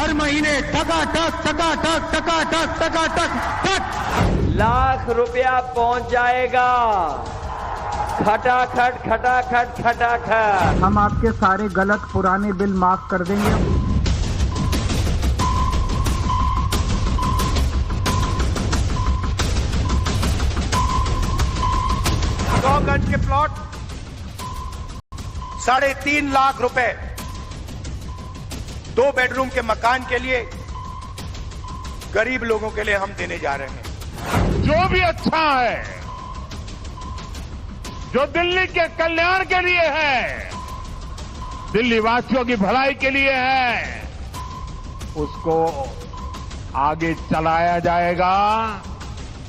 हर महीने टकाटक टकाटक टकाटक टकाटक टक लाख रुपया पहुंच जाएगा। खटाखट खटाखट खटाखट। हम आपके सारे गलत पुराने बिल माफ कर देंगे। 100 गज के प्लॉट 3.5 लाख रुपए 2 बेडरूम के मकान के लिए गरीब लोगों के लिए हम देने जा रहे हैं। जो भी अच्छा है, जो दिल्ली के कल्याण के लिए है, दिल्ली वासियों की भलाई के लिए है, उसको आगे चलाया जाएगा,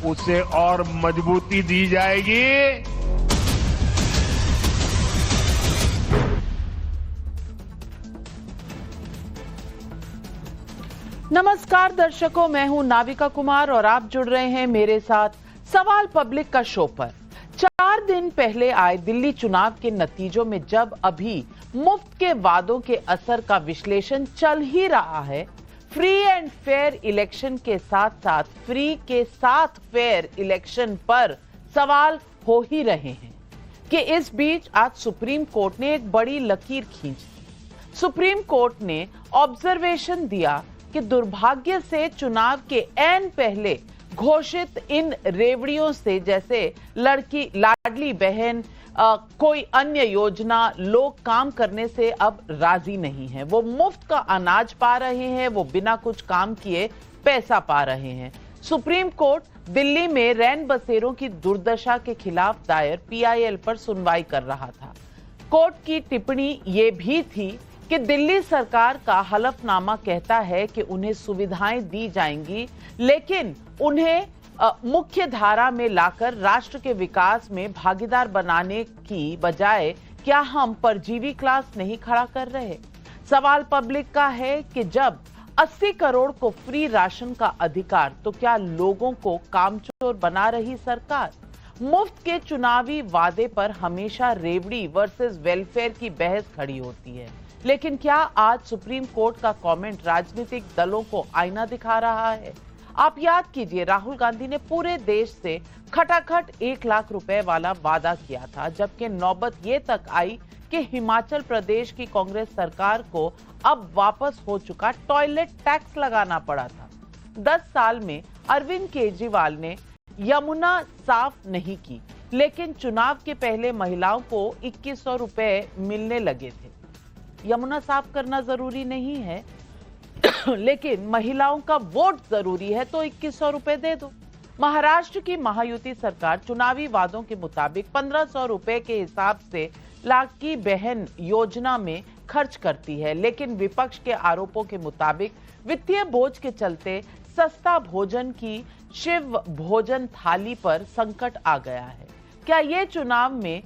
उसे और मजबूती दी जाएगी। नमस्कार दर्शकों, मैं हूं नाविका कुमार और आप जुड़ रहे हैं मेरे साथ सवाल पब्लिक का शो पर। 4 दिन पहले आए दिल्ली चुनाव के नतीजों में जब अभी मुफ्त के वादों के असर का विश्लेषण चल ही रहा है, फ्री एंड फेयर इलेक्शन के साथ साथ फ्री के साथ फेयर इलेक्शन पर सवाल हो ही रहे हैं कि इस बीच आज सुप्रीम कोर्ट ने एक बड़ी लकीर खींची। सुप्रीम कोर्ट ने ऑब्जर्वेशन दिया कि दुर्भाग्य से चुनाव के ऐन पहले घोषित इन रेवड़ियों से, जैसे लड़की लाडली बहन, कोई अन्य योजना, लोग काम करने से अब राजी नहीं हैं। वो मुफ्त का अनाज पा रहे हैं, वो बिना कुछ काम किए पैसा पा रहे हैं। सुप्रीम कोर्ट दिल्ली में रैन बसेरों की दुर्दशा के खिलाफ दायर PIL पर सुनवाई कर रहा था। कोर्ट की टिप्पणी ये भी थी कि दिल्ली सरकार का हलफनामा कहता है कि उन्हें सुविधाएं दी जाएंगी, लेकिन उन्हें मुख्य धारा में लाकर राष्ट्र के विकास में भागीदार बनाने की बजाय क्या हम परजीवी क्लास नहीं खड़ा कर रहे? सवाल पब्लिक का है कि जब 80 करोड़ को फ्री राशन का अधिकार, तो क्या लोगों को कामचोर बना रही सरकार? मुफ्त के चुनावी वादे पर हमेशा रेवड़ी वर्सेस वेलफेयर की बहस खड़ी होती है, लेकिन क्या आज सुप्रीम कोर्ट का कमेंट राजनीतिक दलों को आईना दिखा रहा है? आप याद कीजिए, राहुल गांधी ने पूरे देश से खटाखट 1 लाख रुपए वाला वादा किया था, जबकि नौबत ये तक आई कि हिमाचल प्रदेश की कांग्रेस सरकार को अब वापस हो चुका टॉयलेट टैक्स लगाना पड़ा था। 10 साल में अरविंद केजरीवाल ने यमुना साफ नहीं की, लेकिन चुनाव के पहले महिलाओं को 2100 रुपए मिलने लगे थे। यमुना साफ करना जरूरी नहीं है, लेकिन महिलाओं का वोट जरूरी है, तो 2100 रुपए दे दो। महाराष्ट्र की महायुति सरकार चुनावी वादों के मुताबिक 1500 रुपए के हिसाब से लाडली बहन योजना में खर्च करती है, लेकिन विपक्ष के आरोपों के मुताबिक वित्तीय बोझ के चलते सस्ता भोजन की शिव भोजन थाली पर संकट आ गया है। क्या ये चुनाव में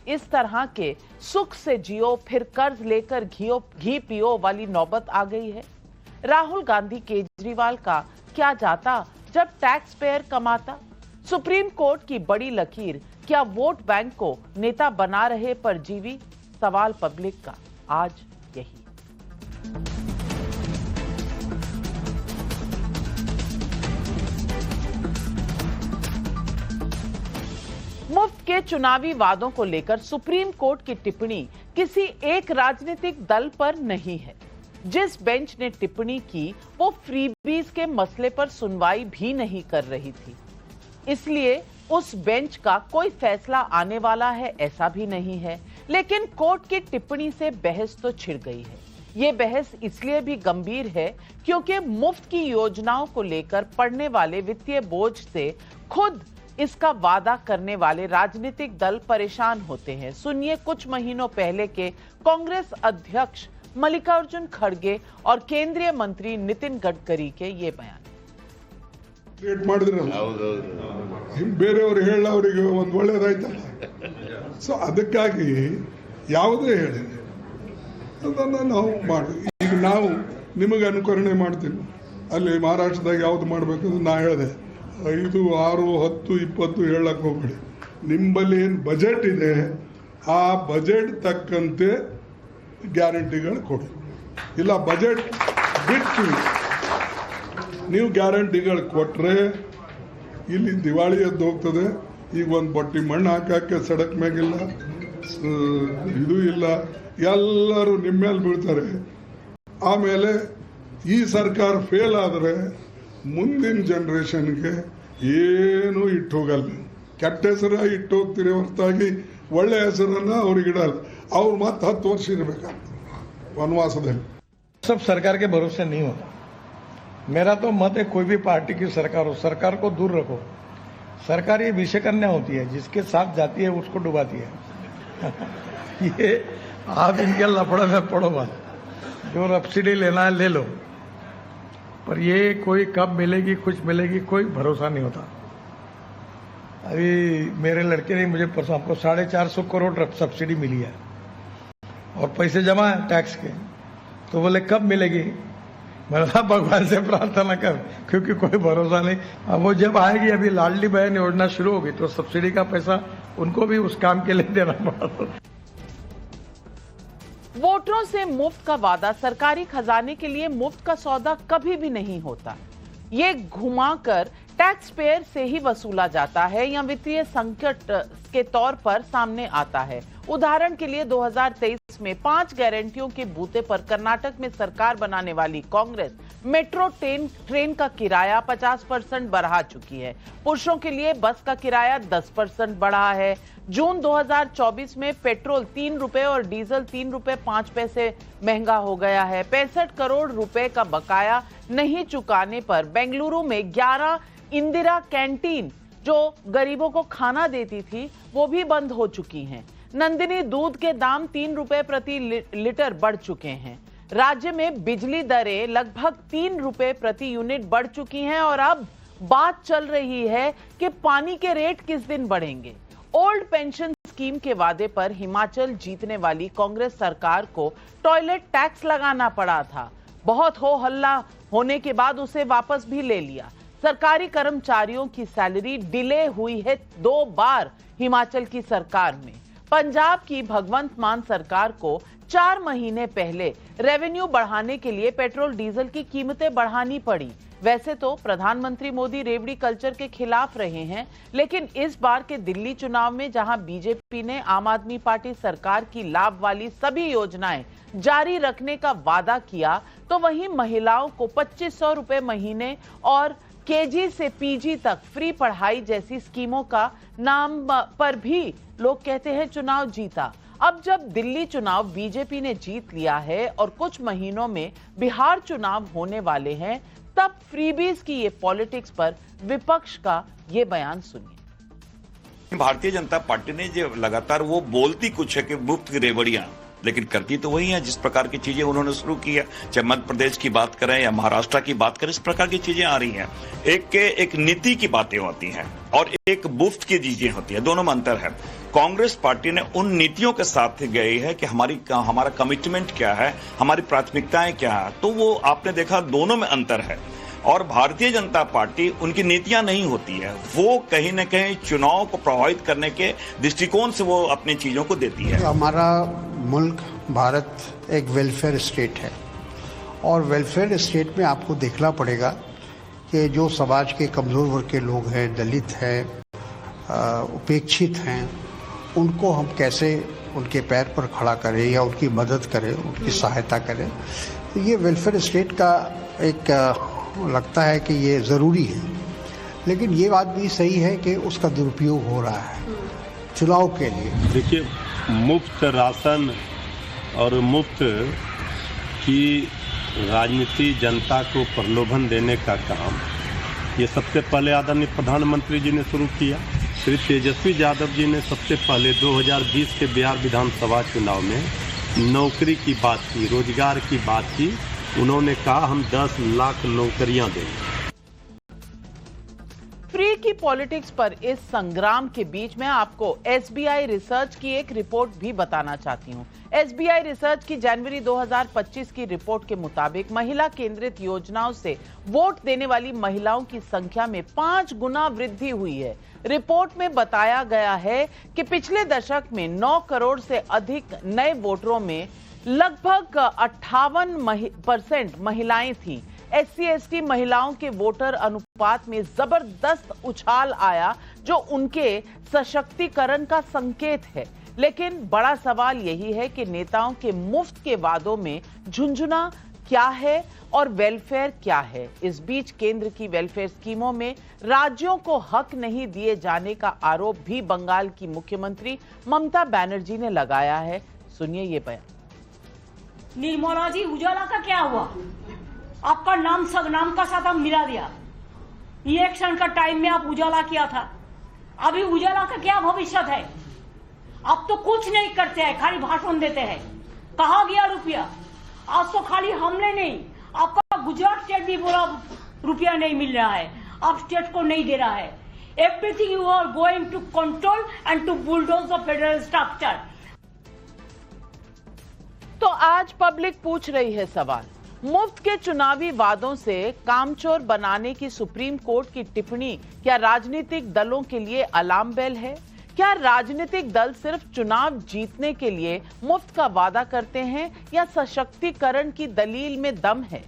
इस तरह के सुख से जियो फिर कर्ज लेकर घी पियो वाली नौबत आ गई है? राहुल गांधी केजरीवाल का क्या जाता जब टैक्स पेयर कमाता? सुप्रीम कोर्ट की बड़ी लकीर क्या वोट बैंक को नेता बना रहे परजीवी? सवाल पब्लिक का आज यही। मुफ्त के चुनावी वादों को लेकर सुप्रीम कोर्ट की टिप्पणी किसी एक राजनीतिक दल पर नहीं है। जिस बेंच ने टिप्पणी की वो फ्रीबीज के मसले पर सुनवाई भी नहीं कर रही थी, इसलिए उस बेंच का कोई फैसला आने वाला है ऐसा भी नहीं है। लेकिन कोर्ट की टिप्पणी से बहस तो छिड़ गई है। ये बहस इसलिए भी गंभीर है क्योंकि मुफ्त की योजनाओं को लेकर पड़ने वाले वित्तीय बोझ से खुद इसका वादा करने वाले राजनीतिक दल परेशान होते हैं। सुनिए कुछ महीनों पहले के कांग्रेस अध्यक्ष मल्लिकार्जुन खड़गे और केंद्रीय मंत्री नितिन गडकरी के ये बयान। ಬೇರೆಯವರು ಹೇಳೋರಿಗೆ ಒಂದು ಒಳ್ಳೆಯದಾಯ್ತಲ್ಲ, ಸೊ ಅದಕ್ಕಾಗಿ ಯಾವುದೇ ಹೇಳಿ ಅದನ್ನು ನಾವು ಮಾಡಿ. ಈಗ ನಾವು ನಿಮಗೆ ಅನುಕರಣೆ ಮಾಡ್ತೀವಿ. ಅಲ್ಲಿ ಮಹಾರಾಷ್ಟ್ರದಾಗ ಯಾವ್ದು ಮಾಡಬೇಕಂದ್ರೆ ನಾ ಹೇಳಿದೆ 5, 6, 10, 20 ಹೇಳಕ್ಕೆ ಹೋಗ್ಬೇಡಿ. ನಿಮ್ಮಲ್ಲಿ ಏನು ಬಜೆಟ್ ಇದೆ ಆ ಬಜೆಟ್ ತಕ್ಕಂತೆ ಗ್ಯಾರಂಟಿಗಳು ಕೊಡಿ. ಇಲ್ಲ ಬಜೆಟ್ ಬಿಟ್ಟು ನೀವು ಗ್ಯಾರಂಟಿಗಳು ಕೊಟ್ರೆ ಇಲ್ಲಿ ದಿವಾಳಿ ಎದ್ದು ಹೋಗ್ತದೆ. ಈಗ ಒಂದು ಬಟ್ಟಿ ಮಣ್ಣು ಹಾಕಕ್ಕೆ ಸಡಕ್ ಮ್ಯಾಗಿಲ್ಲ, ಇದು ಇಲ್ಲ, ಎಲ್ಲರೂ ನಿಮ್ಮ ಮೇಲೆ ಬೀಳ್ತಾರೆ. ಆಮೇಲೆ ಈ ಸರ್ಕಾರ ಫೇಲ್ ಆದರೆ ಮುಂದಿನ ಜನರೇಷನ್ಗೆ ಏನು ಇಟ್ಟು ಹೋಗಲ್ಲ. ಕೆಟ್ಟ ಹೆಸರು ಇಟ್ಟು ಹೋಗ್ತೀರಿ ಹೊರತಾಗಿ ಒಳ್ಳೆ ಹೆಸರನ್ನ ಅವ್ರಿಗೆ ಇಡಲ್ಲ. ಅವ್ರು ಮತ್ತೆ 10 ವರ್ಷ ಇರಬೇಕಾಗ್ತದೆ वनवासದಲ್ಲಿ. सब सरकार के भरोसे नहीं होता. मेरा तो मत है कोई भी पार्टी की सरकार हो, सरकार को दूर रखो. सरकार ये विषय कन्या होती है, जिसके साथ जाती है उसको डुबाती है. ये आप इनके लफड़े में पड़ो मत. जो सब्सिडी लेना है ले लो, पर ये कोई कब मिलेगी कुछ मिलेगी कोई भरोसा नहीं होता. अभी मेरे लड़के ने मुझे परसों आपको 450 करोड़ सब्सिडी मिली है और पैसे जमा है टैक्स के. तो बोले कब मिलेगी? मैंने कहा भगवान से प्रार्थना कर, क्योंकि कोई भरोसा नहीं. अब वो जब आएगी, अभी लाडली बहन योजना शुरू होगी तो सब्सिडी का पैसा उनको भी उस काम के लिए देना पड़ा. वोटरों से मुफ्त का वादा सरकारी खजाने के लिए मुफ्त का सौदा कभी भी नहीं होता. ये घुमाकर टैक्स पेयर से ही वसूला जाता है या वित्तीय संकट के तौर पर सामने आता है. उदाहरण के लिए 2023 में 5 गारंटियों के बूते पर कर्नाटक में सरकार बनाने वाली कांग्रेस मेट्रो ट्रेन का किराया 50% बढ़ा चुकी है. पुरुषों के लिए बस का किराया 10% बढ़ा है. जून 2024 में पेट्रोल 3 रुपए और डीजल 3 रुपए 5 पैसे महंगा हो गया है. 65 करोड़ रुपए का बकाया नहीं चुकाने पर बेंगलुरु में 11 इंदिरा कैंटीन जो गरीबों को खाना देती थी वो भी बंद हो चुकी हैं. नंदिनी दूध के दाम 3 रुपए प्रति लीटर बढ़ चुके हैं. राज्य में बिजली दरें लगभग 3 रुपए प्रति यूनिट बढ़ चुकी हैं और अब बात चल रही है कि पानी के रेट किस दिन बढ़ेंगे. ओल्ड पेंशन स्कीम के वादे पर हिमाचल जीतने वाली कांग्रेस सरकार को टॉयलेट टैक्स लगाना पड़ा था. बहुत हो हल्ला होने के बाद उसे वापस भी ले लिया. सरकारी कर्मचारियों की सैलरी डिले हुई है 2 बार हिमाचल की सरकार में. पंजाब की भगवंत मान सरकार को 4 महीने पहले रेवेन्यू बढ़ाने के लिए पेट्रोल डीजल की कीमतें बढ़ानी पड़ी. वैसे तो प्रधानमंत्री मोदी रेवड़ी कल्चर के खिलाफ रहे हैं, लेकिन इस बार के दिल्ली चुनाव में जहां बीजेपी ने आम आदमी पार्टी सरकार की लाभ वाली सभी योजनाएं जारी रखने का वादा किया, तो वहीं महिलाओं को 2500 रुपए महीने और केजी से पीजी तक फ्री पढ़ाई जैसी स्कीमों का नाम पर भी लोग कहते हैं चुनाव जीता. अब जब दिल्ली चुनाव बीजेपी ने जीत लिया है और कुछ महीनों में बिहार चुनाव होने वाले हैं, तब फ्रीबीज की ये पॉलिटिक्स पर विपक्ष का ये बयान सुनिए. भारतीय जनता पार्टी ने जो लगातार वो बोलती कुछ है कि मुफ्त की रेवड़ियां, लेकिन करती तो वही है जिस प्रकार की चीजें उन्होंने शुरू की है. चाहे मध्य प्रदेश की बात करें या महाराष्ट्र की बात करें, इस प्रकार की चीजें आ रही हैं. एक नीति की बातें होती हैं और एक मुफ्त की चीजें होती है, दोनों में अंतर है. कांग्रेस पार्टी ने उन नीतियों के साथ गई है कि हमारा कमिटमेंट क्या है, हमारी प्राथमिकताएं क्या है, तो वो आपने देखा दोनों में अंतर है. और भारतीय जनता पार्टी उनकी नीतियां नहीं होती है, वो कहीं न कहीं चुनाव को प्रभावित करने के दृष्टिकोण से वो अपनी चीजों को देती है. हमारा मुल्क भारत एक वेलफेयर स्टेट है और वेलफेयर स्टेट में आपको देखना पड़ेगा कि जो समाज के कमजोर वर्ग के लोग हैं, दलित हैं, उपेक्षित हैं, उनको हम कैसे उनके पैर पर खड़ा करें या उनकी मदद करें, उनकी सहायता करें. तो ये वेलफेयर स्टेट का एक लगता है कि ये ज़रूरी है, लेकिन ये बात भी सही है कि उसका दुरुपयोग हो रहा है चुनाव के लिए. देखिए, मुफ्त राशन और मुफ्त की राजनीति जनता को प्रलोभन देने का काम ये सबसे पहले आदरणीय प्रधानमंत्री जी ने शुरू किया. श्री तेजस्वी यादव जी ने सबसे पहले 2020 के बिहार विधानसभा चुनाव में नौकरी की बात की, रोजगार की बात की. उन्होंने कहा हम 10 लाख नौकरियां देंगे. फ्री की पॉलिटिक्स पर इस संग्राम के बीच में आपको एसबीआई रिसर्च की एक रिपोर्ट भी बताना चाहती हूं. एसबीआई रिसर्च की जनवरी 2025 की रिपोर्ट के मुताबिक महिला केंद्रित योजनाओं से वोट देने वाली महिलाओं की संख्या में 5 गुना वृद्धि हुई है. रिपोर्ट में बताया गया है कि पिछले दशक में 9 करोड़ से अधिक नए वोटरों में लगभग 58% महिलाएं थी। SC/ST महिलाओं के वोटर अनुपात में जबरदस्त उछाल आया, जो उनके सशक्तिकरण का संकेत है। लेकिन बड़ा सवाल यही है कि नेताओं के मुफ्त के वादों में झुंझुना क्या है और वेलफेयर क्या है। इस बीच केंद्र की वेलफेयर स्कीमों में राज्यों को हक नहीं दिए जाने का आरोप भी बंगाल की मुख्यमंत्री ममता बनर्जी ने लगाया है। सुनिए ये बयान। निर्मला जी, उजाला का क्या हुआ? आपका नाम का साथ हम मिला दिया। इलेक्शन का टाइम में आप उजाला किया था, अभी उजाला का क्या भविष्य है? आप तो कुछ नहीं करते हैं, खाली भाषण देते हैं। कहाँ गया रुपया? आज तो खाली हमने नहीं, आपका गुजरात स्टेट भी बोला रुपया नहीं मिल रहा है, आप स्टेट को नहीं दे रहा है। Everything you are going to control and to bulldoze the federal structure. तो आज पब्लिक पूछ रही है सवाल, मुफ्त के चुनावी वादों से कामचोर बनाने की सुप्रीम कोर्ट की टिप्पणी क्या राजनीतिक दलों के लिए अलार्म बेल है? क्या राजनीतिक दल सिर्फ चुनाव जीतने के लिए मुफ्त का वादा करते हैं या सशक्तिकरण की दलील में दम है?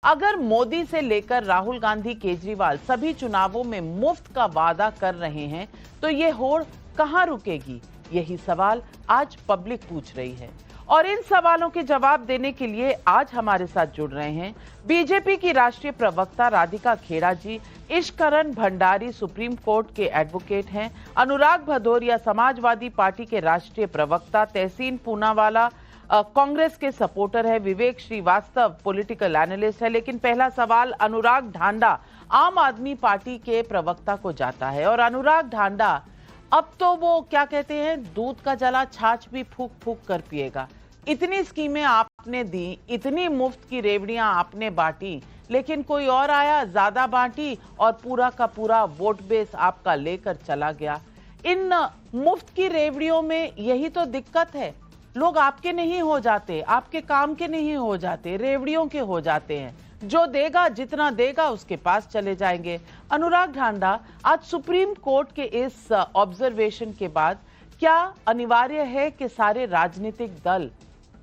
अगर मोदी से लेकर राहुल गांधी, केजरीवाल सभी चुनावों में मुफ्त का वादा कर रहे हैं तो ये होड़ कहां रुकेगी? यही सवाल आज पब्लिक पूछ रही है। और इन सवालों के जवाब देने के लिए आज हमारे साथ जुड़ रहे हैं बीजेपी की राष्ट्रीय प्रवक्ता राधिका खेड़ा जी, ईशकरण भंडारी सुप्रीम कोर्ट के एडवोकेट हैं, अनुराग भदौरिया समाजवादी पार्टी के राष्ट्रीय प्रवक्ता, तहसीन पूनावाला कांग्रेस के सपोर्टर है, विवेक श्रीवास्तव पॉलिटिकल एनालिस्ट है। लेकिन पहला सवाल अनुराग ढांडा आम आदमी पार्टी के प्रवक्ता को जाता है। और अनुराग ढांडा, अब तो वो क्या कहते हैं, दूध का जला छाछ भी फूक फूक कर पिएगा। इतनी स्कीमें आपने दी, इतनी मुफ्त की रेवड़ियां आपने बांटी, लेकिन कोई और आया, ज्यादा बांटी और पूरा का पूरा वोट बेस आपका लेकर चला गया। इन मुफ्त की रेवड़ियों में यही तो दिक्कत है, लोग आपके नहीं हो जाते, आपके काम के नहीं हो जाते, रेवड़ियों के हो जाते हैं। जो देगा, जितना देगा उसके पास चले जाएंगे। अनुराग ढांडा, आज सुप्रीम कोर्ट के इस ऑब्जर्वेशन के बाद क्या अनिवार्य है कि सारे राजनीतिक दल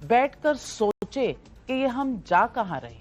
बैठकर सोचे कि ये हम जा कहां रहे?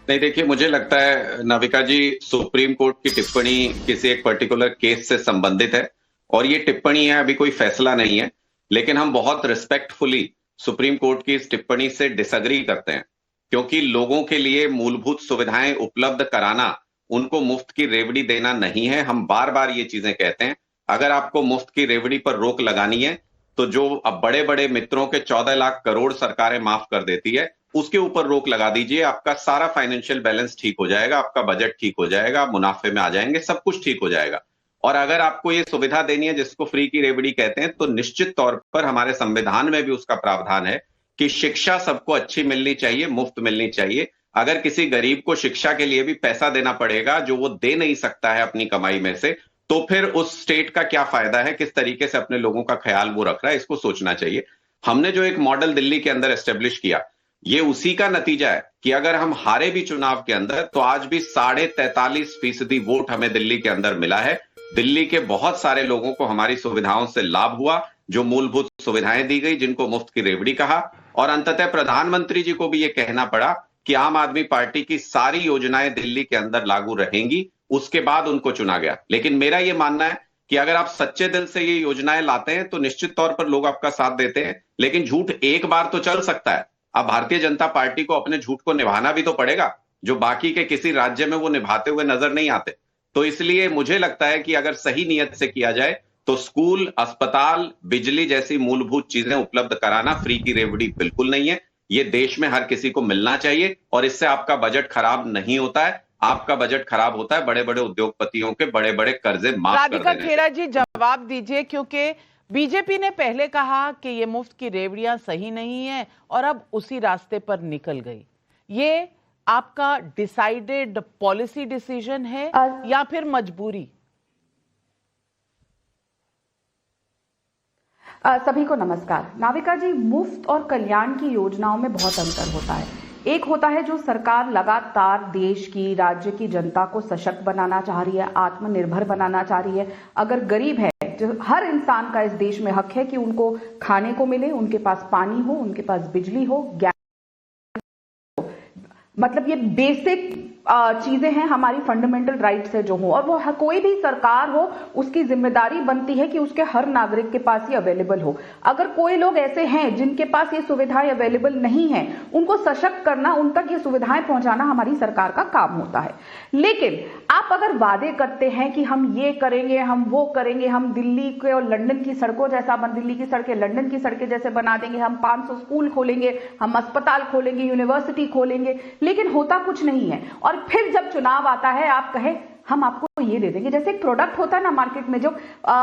नहीं, देखिए, मुझे लगता है नाविका जी, सुप्रीम कोर्ट की टिप्पणी किसी एक पर्टिकुलर केस से संबंधित है और ये टिप्पणी है, अभी कोई फैसला नहीं है। लेकिन हम बहुत रिस्पेक्टफुली सुप्रीम कोर्ट की इस टिप्पणी से डिसएग्री करते हैं, क्योंकि लोगों के लिए मूलभूत सुविधाएं उपलब्ध कराना, उनको मुफ्त की रेवड़ी देना नहीं है। हम बार बार ये चीजें कहते हैं। अगर आपको मुफ्त की रेवड़ी पर रोक लगानी है तो जो अब बड़े बड़े मित्रों के 14 लाख करोड़ सरकारें माफ कर देती है, उसके ऊपर रोक लगा दीजिए। आपका सारा फाइनेंशियल बैलेंस ठीक हो जाएगा, आपका बजट ठीक हो जाएगा, मुनाफे में आ जाएंगे, सब कुछ ठीक हो जाएगा। और अगर आपको ये सुविधा देनी है जिसको फ्री की रेवड़ी कहते हैं, तो निश्चित तौर पर हमारे संविधान में भी उसका प्रावधान है कि शिक्षा सबको अच्छी मिलनी चाहिए, मुफ्त मिलनी चाहिए। अगर किसी गरीब को शिक्षा के लिए भी पैसा देना पड़ेगा जो वो दे नहीं सकता है अपनी कमाई में से, तो फिर उस स्टेट का क्या फायदा है, किस तरीके से अपने लोगों का ख्याल वो रख रहा है, इसको सोचना चाहिए। हमने जो एक मॉडल दिल्ली के अंदर एस्टेब्लिश किया, ये उसी का नतीजा है कि अगर हम हारे भी चुनाव के अंदर तो आज भी 43.5% वोट हमें दिल्ली के अंदर मिला है। दिल्ली के बहुत सारे लोगों को हमारी सुविधाओं से लाभ हुआ, जो मूलभूत सुविधाएं दी गई, जिनको मुफ्त की रेवड़ी कहा। और अंततः प्रधानमंत्री जी को भी ये कहना पड़ा कि आम आदमी पार्टी की सारी योजनाएं दिल्ली के अंदर लागू रहेंगी, उसके बाद उनको चुना गया। लेकिन मेरा ये मानना है कि अगर आप सच्चे दिल से ये योजनाएं लाते हैं तो निश्चित तौर पर लोग आपका साथ देते हैं। लेकिन झूठ एक बार तो चल सकता है, अब भारतीय जनता पार्टी को अपने झूठ को निभाना भी तो पड़ेगा, जो बाकी के किसी राज्य में वो निभाते हुए नजर नहीं आते। तो इसलिए मुझे लगता है कि अगर सही नियत से किया जाए तो स्कूल, अस्पताल, बिजली जैसी मूलभूत चीजें उपलब्ध कराना फ्री की रेवड़ी बिल्कुल नहीं है। ये देश में हर किसी को मिलना चाहिए और इससे आपका बजट खराब नहीं होता है। आपका बजट खराब होता है बड़े बड़े उद्योगपतियों के बड़े बड़े कर्जे माफ कर देने से। राधिका खेड़ा जी, जवाब दीजिए, क्योंकि बीजेपी ने पहले कहा कि ये मुफ्त की रेवड़ियां सही नहीं है और अब उसी रास्ते पर निकल गई। ये आपका डिसाइडेड पॉलिसी डिसीजन है या फिर मजबूरी? सभी को नमस्कार। नाविका जी, मुफ्त और कल्याण की योजनाओं में बहुत अंतर होता है। एक होता है जो सरकार लगातार देश की, राज्य की जनता को सशक्त बनाना चाह रही है, आत्मनिर्भर बनाना चाह रही है। अगर गरीब है, जो हर इंसान का इस देश में हक है कि उनको खाने को मिले, उनके पास पानी हो, उनके पास बिजली हो, गैस, मतलब ये बेसिक चीजें हैं, हमारी फंडामेंटल राइट्स है जो हो, और वो कोई भी सरकार हो उसकी जिम्मेदारी बनती है कि उसके हर नागरिक के पास ये अवेलेबल हो। अगर कोई लोग ऐसे हैं जिनके पास ये सुविधाएं अवेलेबल नहीं है, उनको सशक्त करना, उन तक ये सुविधाएं पहुंचाना हमारी सरकार का काम होता है। लेकिन आप अगर वादे करते हैं कि हम ये करेंगे, हम वो करेंगे, हम दिल्ली के और लंदन की सड़कों जैसा, दिल्ली की सड़कें लंदन की सड़कें जैसे बना देंगे, हम 500 स्कूल खोलेंगे, हम अस्पताल खोलेंगे, यूनिवर्सिटी खोलेंगे, लेकिन होता कुछ नहीं है। और फिर जब चुनाव आता है आप कहे हम आपको ये दे देंगे। जैसे एक प्रोडक्ट होता है ना मार्केट में, जो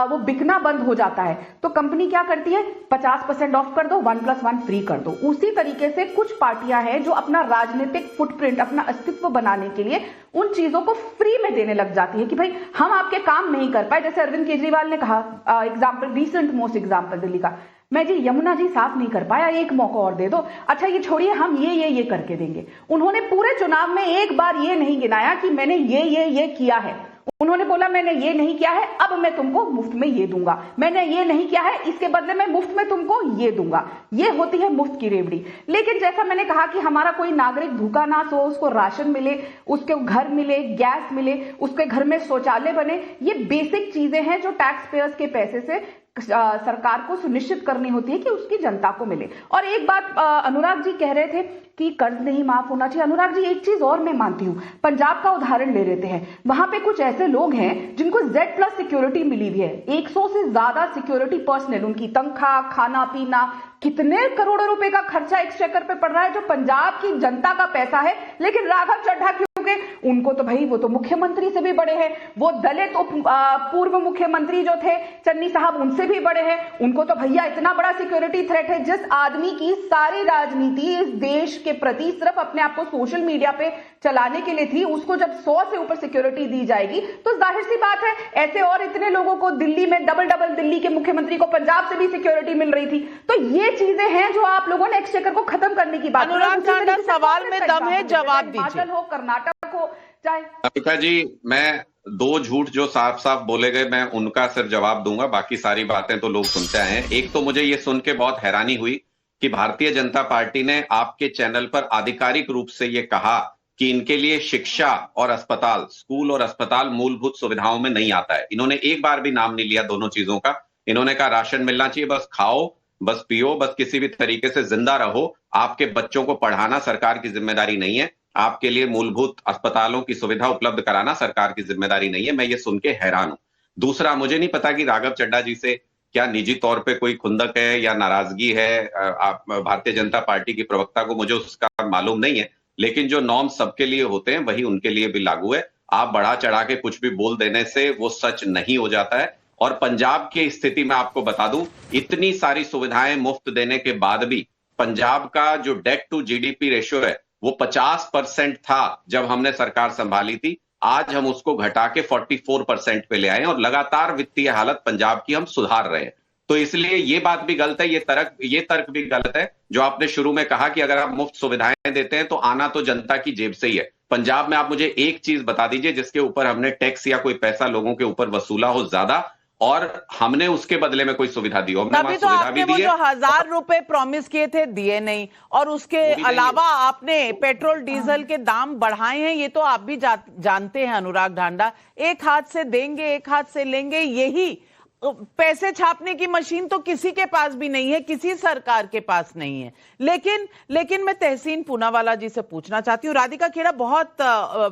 वो बिकना बंद हो जाता है तो कंपनी क्या करती है, 50% ऑफ कर दो, 1+1 फ्री कर दो। उसी तरीके से कुछ पार्टियां हैं जो अपना राजनीतिक फुटप्रिंट, अपना अस्तित्व बनाने के लिए उन चीजों को फ्री में देने लग जाती है कि भाई हम आपके काम नहीं कर पाए। जैसे अरविंद केजरीवाल ने कहा, example, recent most example Delhi का, मैं जी यमुना जी साफ नहीं कर पाया, एक मौका और दे दो। अच्छा ये छोड़िए, हम ये करके देंगे। उन्होंने पूरे चुनाव में एक बार ये नहीं गिनाया कि मैंने ये किया है। उन्होंने बोला मैंने ये नहीं किया है, अब मैं तुमको मुफ्त में ये दूंगा, मैंने ये नहीं किया है, इसके बदले में मुफ्त में तुमको ये दूंगा। ये होती है मुफ्त की रेवड़ी। लेकिन जैसा मैंने कहा कि हमारा कोई नागरिक भूखा ना सो, उसको राशन मिले, उसके घर मिले, गैस मिले, उसके घर में शौचालय बने, ये बेसिक चीजें हैं जो टैक्स पेयर्स के पैसे से सरकार को सुनिश्चित करनी होती है कि उसकी जनता को मिले। और एक बात अनुराग जी कह रहे थे कि कर्ज नहीं माफ होना चाहिए। अनुराग जी एक चीज और मैं मानती हूं, पंजाब का उदाहरण ले लेते हैं। वहां पे कुछ ऐसे लोग हैं जिनको Z+ सिक्योरिटी मिली हुई है, 100 से ज्यादा सिक्योरिटी पर्सनल, उनकी तनख्वाह, खाना पीना, कितने करोड़ों रुपए का खर्चा एक्सचेकर पे पड़ रहा है जो पंजाब की जनता का पैसा है। लेकिन राघव चड्ढा क्योंकि उनको तो भाई वो तो मुख्यमंत्री से भी बड़े हैं, वो दलित पूर्व मुख्यमंत्री जो थे चन्नी साहब उनसे भी बड़े हैं, उनको तो भैया इतना बड़ा सिक्योरिटी थ्रेट है। जिस आदमी की सारी राजनीति इस देश के प्रति सिर्फ अपने आप को सोशल मीडिया पे चलाने के लिए थी, उसको जब 100 से ऊपर सिक्योरिटी दी जाएगी तो जाहिर सी बात है ऐसे और इतने लोगों को दिल्ली में डबल दिल्ली के मुख्यमंत्री को पंजाब से भी सिक्योरिटी मिल रही थी। तो ये चीजें हैं जो आप लोगों ने एक्सचेकर को खत्म करने की बात। अनुराग टांडा, सवाल में दम है, जवाब दीजिए। हिमाचल हो, कर्नाटक हो, चाहे नाविका जी, मैं 2 झूठ जो साफ साफ बोले गए मैं उनका सिर्फ जवाब दूंगा, बाकी सारी बातें तो लोग सुनते आए हैं। एक तो मुझे ये सुन के बहुत हैरानी हुई कि भारतीय जनता पार्टी ने आपके चैनल पर आधिकारिक रूप से ये कहा कि इनके लिए शिक्षा और अस्पताल, स्कूल और अस्पताल मूलभूत सुविधाओं में नहीं आता है। इन्होंने एक बार भी नाम नहीं लिया दोनों चीजों का। इन्होंने कहा राशन मिलना चाहिए, बस खाओ, बस पियो, बस किसी भी तरीके से जिंदा रहो। आपके बच्चों को पढ़ाना सरकार की जिम्मेदारी नहीं है, आपके लिए मूलभूत अस्पतालों की सुविधा उपलब्ध कराना सरकार की जिम्मेदारी नहीं है। मैं ये सुन के हैरान हूं। दूसरा, मुझे नहीं पता कि राघव चड्ढा जी से क्या निजी तौर पे कोई खुंदक है या नाराजगी है भारतीय जनता पार्टी की प्रवक्ता को, मुझे उसका मालूम नहीं है। लेकिन जो नॉर्म सबके लिए होते हैं वही उनके लिए भी लागू है। आप बढ़ा चढ़ा के कुछ भी बोल देने से वो सच नहीं हो जाता है। और पंजाब की स्थिति में आपको बता दूं, इतनी सारी सुविधाएं मुफ्त देने के बाद भी पंजाब का जो डेट टू GDP रेशियो है वो 50% था जब हमने सरकार संभाली थी। आज हम उसको घटा के 44% पे ले आए और लगातार वित्तीय हालत पंजाब की हम सुधार रहे हैं। तो इसलिए ये बात भी गलत है, ये तर्क भी गलत है जो आपने शुरू में कहा कि अगर आप मुफ्त सुविधाएं देते हैं तो आना तो जनता की जेब से ही है। पंजाब में आप मुझे एक चीज बता दीजिए जिसके ऊपर हमने टैक्स या कोई पैसा लोगों के ऊपर वसूला हो ज्यादा और हमने उसके बदले में कोई सुविधा दी हो। तभी तो आपने वो जो 1000 रुपए प्रॉमिस किए थे दिए नहीं, और उसके अलावा आपने पेट्रोल डीजल के दाम बढ़ाए हैं, ये तो आप भी जानते हैं अनुराग ढांडा। एक हाथ से देंगे एक हाथ से लेंगे, यही पैसे छापने की मशीन तो किसी के पास भी नहीं है, किसी सरकार के पास नहीं है। लेकिन मैं तहसीन पूनावाला जी से पूछना चाहती हूँ। राधिका खेड़ा, बहुत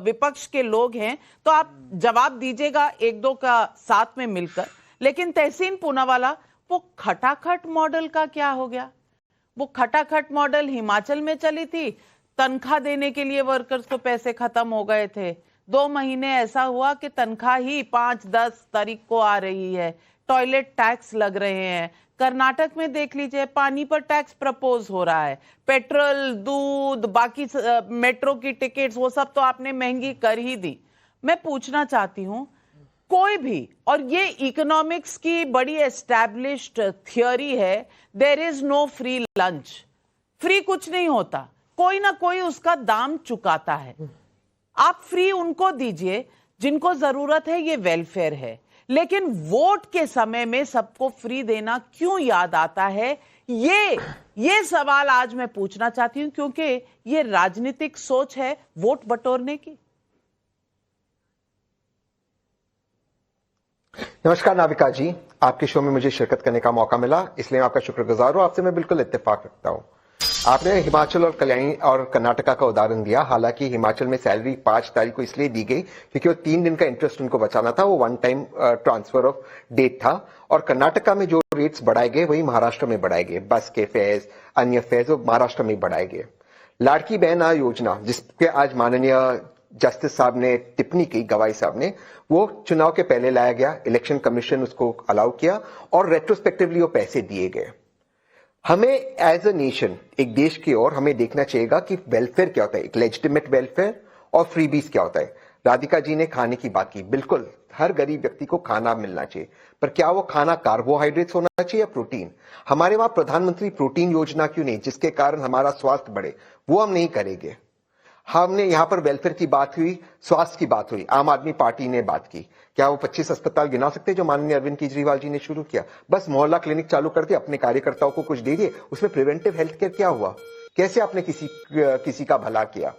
विपक्ष के लोग हैं तो आप जवाब दीजिएगा एक दो का साथ में मिलकर। लेकिन तहसीन पूनावाला, वो खटाखट मॉडल का क्या हो गया? वो खटाखट मॉडल हिमाचल में चली थी, तनख्वाह देने के लिए वर्कर्स को पैसे खत्म हो गए थे। 2 महीने ऐसा हुआ कि तनख्वाह ही 5-10 तारीख को आ रही है। टॉयलेट टैक्स लग रहे हैं। कर्नाटक में देख लीजिए, पानी पर टैक्स प्रपोज हो रहा है। पेट्रोल, दूध, बाकी मेट्रो की टिकट्स, वो सब तो आपने महंगी कर ही दी। मैं पूछना चाहती हूं, कोई भी, और ये इकोनॉमिक्स की बड़ी एस्टैब्लिश्ड थियोरी है, there is no free lunch. Free कुछ नहीं होता। कोई ना कोई उसका दाम चुकाता है। आप फ्री उनको दीजिए जिनको जरूरत है, ये वेलफेयर है, लेकिन वोट के समय में सबको फ्री देना क्यों याद आता है, ये सवाल आज मैं पूछना चाहती हूं, क्योंकि ये राजनीतिक सोच है वोट बटोरने की। नमस्कार नाविका जी, आपके शो में मुझे शिरकत करने का मौका मिला, इसलिए मैं आपका शुक्रगुजार हूं। आपसे मैं बिल्कुल इत्तेफाक रखता हूं। आपने हिमाचल और कल्याणी और कर्नाटका का उदाहरण दिया। हालांकि हिमाचल में सैलरी 5 तारीख को इसलिए दी गई क्योंकि वो 3 दिन का इंटरेस्ट उनको बचाना था, वो one time transfer of debt था। और कर्नाटका में जो रेट्स बढ़ाए गए वही महाराष्ट्र में बढ़ाए गए, बस के फेयर्स, अन्य फेयर्स वो महाराष्ट्र में बढ़ाए गए। लाड़की बहन योजना जिसके आज माननीय जस्टिस साहब ने टिप्पणी की, गवाई साहब ने, वो चुनाव के पहले लाया गया, इलेक्शन कमीशन उसको अलाउ किया और रेट्रोस्पेक्टिवली वो पैसे दिए गए। हमें एज अ नेशन, एक देश की ओर हमें देखना चाहिएगा कि वेलफेयर क्या होता है, एक लेजिटिमेट वेलफेयर और फ्रीबीज क्या होता है। राधिका जी ने खाने की बात की, बिल्कुल हर गरीब व्यक्ति को खाना मिलना चाहिए, पर क्या वो खाना कार्बोहाइड्रेट्स होना चाहिए या प्रोटीन? हमारे वहां प्रधानमंत्री प्रोटीन योजना क्यों नहीं, जिसके कारण हमारा स्वास्थ्य बढ़े? वो हम नहीं करेंगे। हमने यहां पर वेलफेयर की बात हुई, स्वास्थ्य की बात हुई, आम आदमी पार्टी ने बात की। क्या वो 25 अस्पताल गिना सकते जो माननीय अरविंद केजरीवाल जी ने शुरू किया? बस मोहल्ला क्लिनिक चालू कर दिए, अपने कार्यकर्ताओं को कुछ दे दिए, उसमें प्रिवेंटिव हेल्थ केयर क्या हुआ? कैसे आपने किसी का भला किया?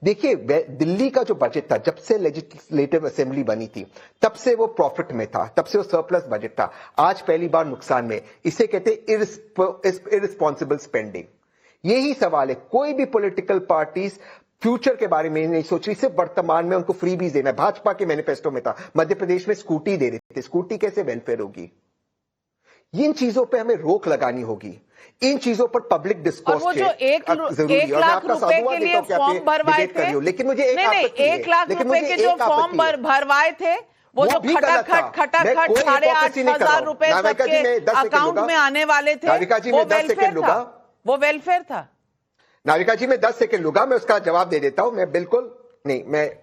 देखिए, दिल्ली का जो बजट था, जब से लेजिस्लेटिव असेंबली बनी थी तब से वो प्रॉफिट में था, तब से वो सरप्लस बजट था। आज पहली बार नुकसान में। इसे कहते हैं इररिस्पॉन्सिबल स्पेंडिंग। यही सवाल है, कोई भी पॉलिटिकल पार्टीज फ्यूचर के बारे में नहीं सोच रही, सिर्फ वर्तमान में उनको फ्री बीज देना है। भाजपा के मैनिफेस्टो में था, मध्य प्रदेश में स्कूटी दे रहे थे, स्कूटी कैसे वेलफेयर होगी? इन चीजों पे हमें रोक लगानी होगी, इन चीजों पर पब्लिक डिस्कोर्स वो जो 1 लाख रुपए के लिए फॉर्म भरवाए थे, लेकिन मुझे 1 लाख रुपए के जो फॉर्म भरवाए थे, वो जो खटाखट 8,500 रुपए सबके अकाउंट में आने वाले थे, वो वेलफेयर था। नाविका जी, मैं 10 सेकंड लूंगा, मैं उसका जवाब दे देता हूं। मैं